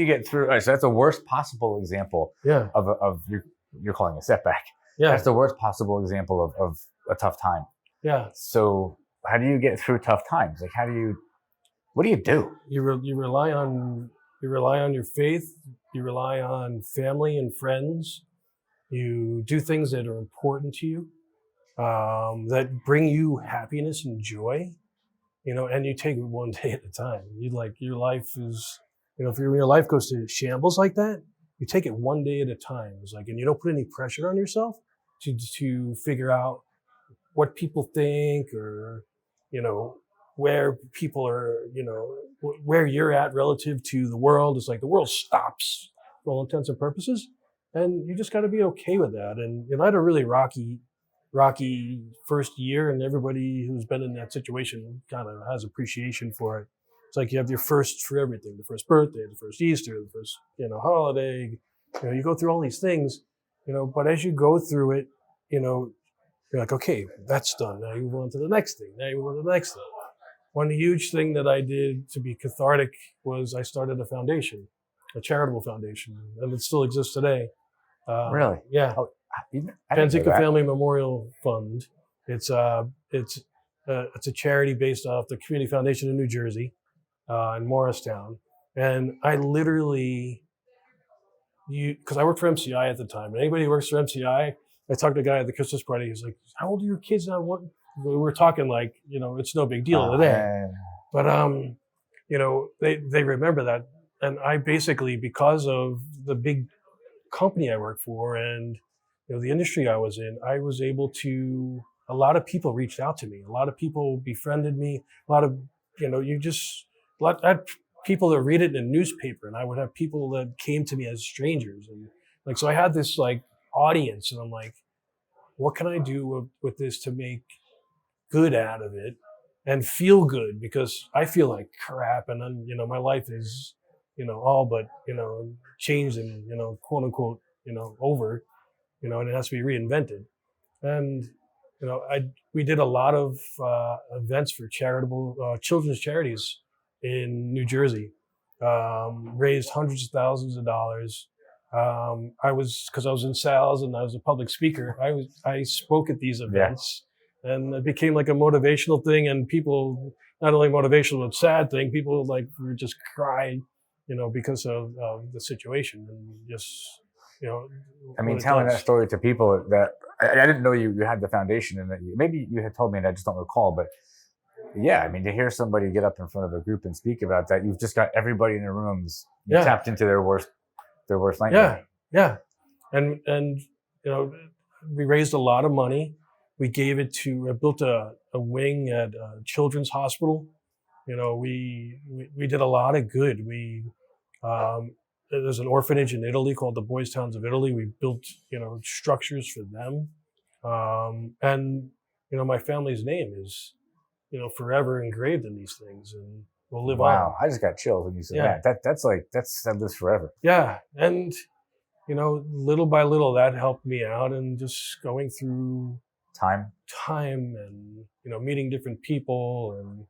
get through? Right, so that's the worst possible example of you're calling a setback. Yeah. That's the worst possible example of a tough time. Yeah. So how do you get through tough times? Like what do you do? You rely on your faith. You rely on family and friends. You do things that are important to you, that bring you happiness and joy. And you take it one day at a time. Your life is, if your life goes to shambles like that, you take it one day at a time. It's like, and you don't put any pressure on yourself to figure out what people think or, where people are, where you're at relative to the world. It's like the world stops for all intents and purposes. And you just got to be okay with that. And I had a really rocky first year, and everybody who's been in that situation kind of has appreciation for it. It's like you have your first for everything, the first birthday, the first Easter, the first, holiday. You go through all these things, but as you go through it, you're like, okay, that's done. Now you move on to the next thing. Now you move on to the next thing. One huge thing that I did to be cathartic was I started a foundation, a charitable foundation, and it still exists today. Really? Yeah. Oh, Panzica Family Memorial Fund. It's a charity based off the Community Foundation in New Jersey, in Morristown. And I literally, because I worked for MCI at the time. And anybody who works for MCI, I talked to a guy at the Christmas party. He's like, "How old are your kids now?" We were talking like, it's no big deal today. But they remember that. And I basically, because of the big company I worked for and the industry I was in, I was able to, a lot of people reached out to me. A lot of people befriended me. A lot of, I had people that read it in a newspaper, and I would have people that came to me as strangers. And so I had this audience, and I'm like, what can I do with this to make good out of it and feel good? Because I feel like crap, and then, my life is, all but, changed and, quote unquote, over. And it has to be reinvented. And, we did a lot of events for charitable children's charities in New Jersey, raised hundreds of thousands of dollars. Because I was in sales and I was a public speaker, I spoke at these events, and it became like a motivational thing. And people, not only motivational, but sad thing, people were just crying, because of the situation, and just, I mean, what it telling that does. story to people that I didn't know you had the foundation, and that maybe you had told me and I just don't recall, but yeah, I mean, to hear somebody get up in front of a group and speak about that, you've just got everybody in the rooms tapped into their worst nightmare. Yeah. And we raised a lot of money. We gave it to, I built a wing at a children's hospital. We did a lot of good. There's an orphanage in Italy called the Boys Towns of Italy. We built, structures for them. And my family's name is, forever engraved in these things, and will live on. Wow, I just got chills when you said that. That lives forever. Yeah, and little by little, that helped me out, and just going through time, and meeting different people, and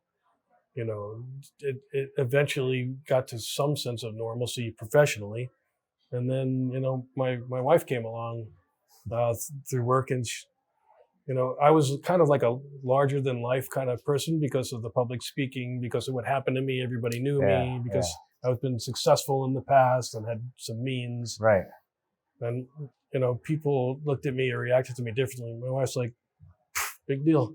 it eventually got to some sense of normalcy professionally, and then my wife came along through work, and I was kind of like a larger than life kind of person because of the public speaking, because of what happened to me. Everybody knew me because I've been successful in the past and had some means. Right. And, people looked at me or reacted to me differently. My wife's like, big deal.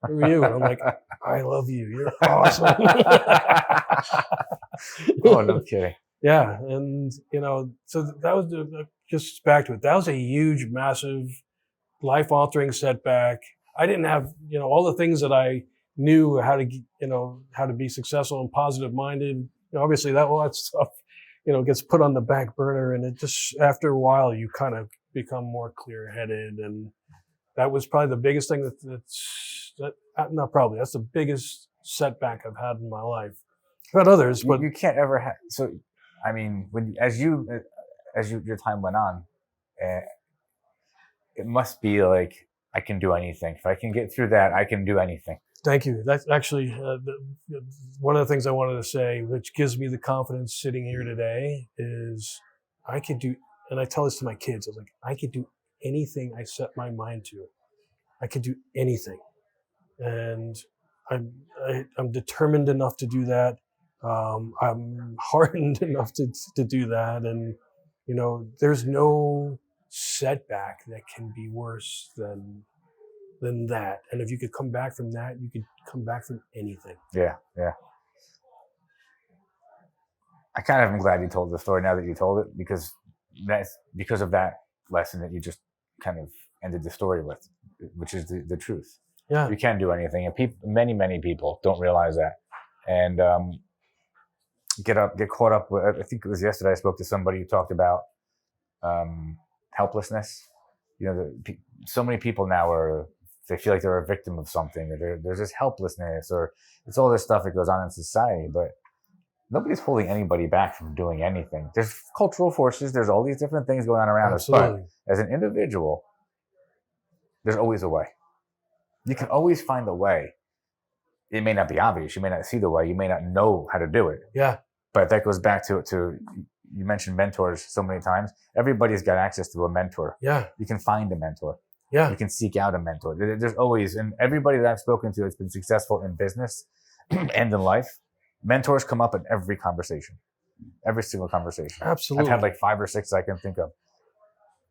Who are you? And I'm like, I love you. You're awesome. Oh, no kidding. Yeah. And, so that was just back to it. That was a huge, massive, life-altering setback. I didn't have, all the things that I knew how to be successful and positive-minded. Obviously, all that stuff, gets put on the back burner, and it just, after a while, you kind of become more clear-headed. And that was probably the biggest thing that's the biggest setback I've had in my life. I've had others, but you can't ever have. So, I mean, as your time went on, it must be like, I can do anything. If I can get through that, I can do anything. Thank you. That's actually one of the things I wanted to say, which gives me the confidence sitting here today, is I could do, and I tell this to my kids, I was like, I could do anything I set my mind to. I could do anything. And I'm determined enough to do that. I'm hardened enough to do that. And, there's no setback that can be worse than that. And if you could come back from that, you could come back from anything. Yeah. I kind of am glad you told the story now that you told it, because that's because of that lesson that you just kind of ended the story with, which is the truth. Yeah. You can do anything. And many people don't realize that. And get caught up with, I think it was yesterday I spoke to somebody who talked about helplessness. So many people now they feel like they're a victim of something, or there's this helplessness, or it's all this stuff that goes on in society, but nobody's holding anybody back from doing anything. There's cultural forces, there's all these different things going on around us, but as an individual, there's always a way. You can always find a way. It may not be obvious, you may not see the way, you may not know how to do it. Yeah. But that goes back to you mentioned mentors so many times. Everybody's got access to a mentor. Yeah. You can find a mentor. Yeah. You can seek out a mentor. There's always, and everybody that I've spoken to that's been successful in business and in life, mentors come up in every conversation, every single conversation. Absolutely. I've had like 5 or 6 I can think of.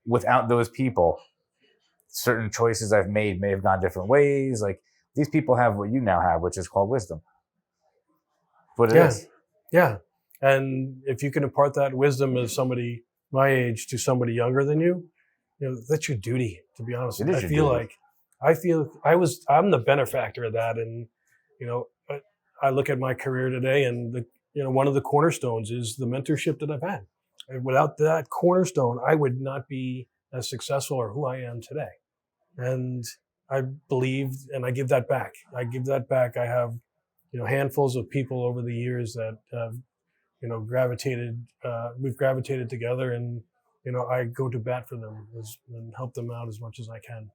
Without those people, certain choices I've made may have gone different ways. Like, these people have what you now have, which is called wisdom. What it is. Yeah. And if you can impart that wisdom as somebody my age to somebody younger than you, that's your duty, to be honest. I'm the benefactor of that. And, I look at my career today, and one of the cornerstones is the mentorship that I've had. And without that cornerstone, I would not be as successful or who I am today. And I believe, and I give that back. I have, handfuls of people over the years that have, we've gravitated together, and, I go to bat for them and help them out as much as I can.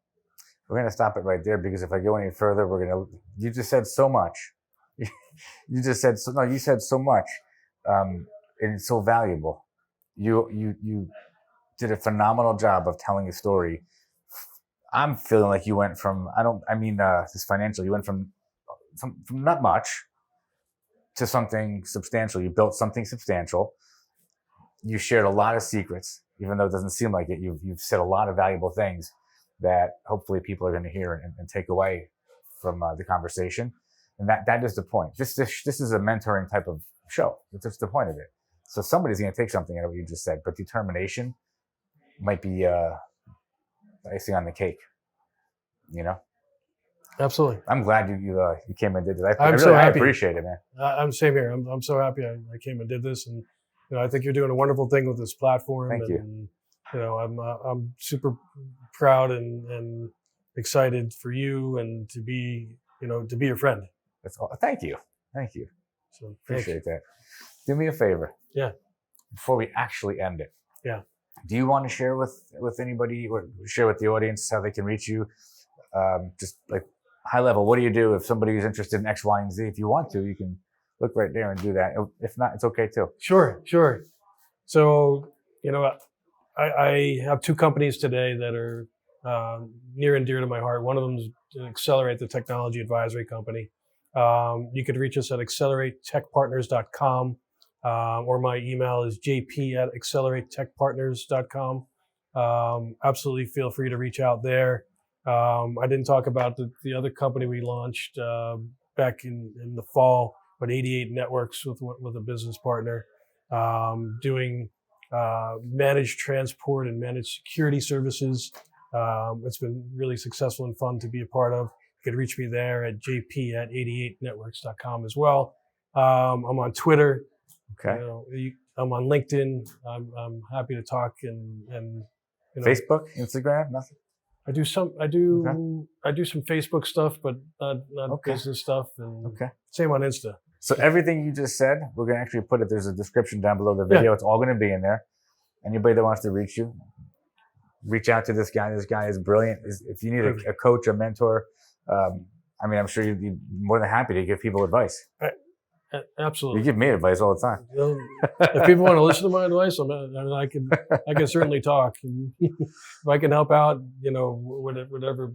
We're going to stop it right there, because if I go any further, you just said so much. You said so much. And it's so valuable. You did a phenomenal job of telling a story. I'm feeling like you went from, this financial, you went from not much to something substantial. You built something substantial. You shared a lot of secrets. even though it doesn't seem like it. You've said a lot of valuable things that hopefully people are going to hear and take away from the conversation. And that is the point. This is a mentoring type of show. That's the point of it. So somebody's going to take something out of what you just said, but determination might be the icing on the cake. You know. Absolutely. I'm glad you came and did this. I'm so happy. I appreciate it, man. I'm same here. I'm so happy I came and did this, and I think you're doing a wonderful thing with this platform. Thank you. And I'm super proud and excited for you and to be your friend. That's all. Thank you. So Appreciate that. Do me a favor. Yeah. Before we actually end it. Yeah. Do you want to share with anybody or share with the audience how they can reach you? Just like high level, what do you do if somebody is interested in X, Y, and Z? If you want to, you can look right there and do that. If not, it's okay too. Sure. So, I have two companies today that are near and dear to my heart. One of them is Accelerate, the technology advisory company. You could reach us at acceleratetechpartners.com, or my email is jp@acceleratetechpartners.com. Absolutely feel free to reach out there. I didn't talk about the other company we launched back in the fall, but 88 Networks with a business partner, doing managed transport and managed security services. It's been really successful and fun to be a part of. You can reach me there at jp@88networks.com as well. I'm on Twitter. Okay. I'm on LinkedIn. I'm happy to talk and Facebook, Instagram, nothing. I do some Facebook stuff, but not business stuff. And same on Insta. So everything you just said, we're going to actually put it. There's a description down below the video. Yeah. It's all going to be in there. Anybody that wants to reach you, reach out to this guy. This guy is brilliant. If you need a coach, a mentor, I'm sure you'd be more than happy to give people advice. Absolutely. You give me advice all the time. If people want to listen to my advice, I can certainly talk. And if I can help out, whatever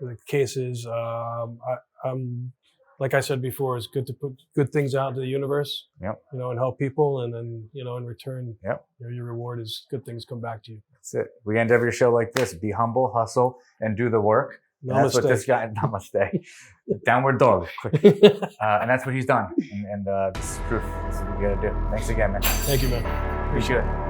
the case is, I'm like I said before, it's good to put good things out into the universe. Yep. And help people, and then in return, yep, your reward is good things come back to you. That's it. We end every show like this: be humble, hustle, and do the work. That's what this guy, namaste, downward dog. And that's what he's done. And this is proof. That's what we got to do. Thanks again, man. Thank you, man. Appreciate it.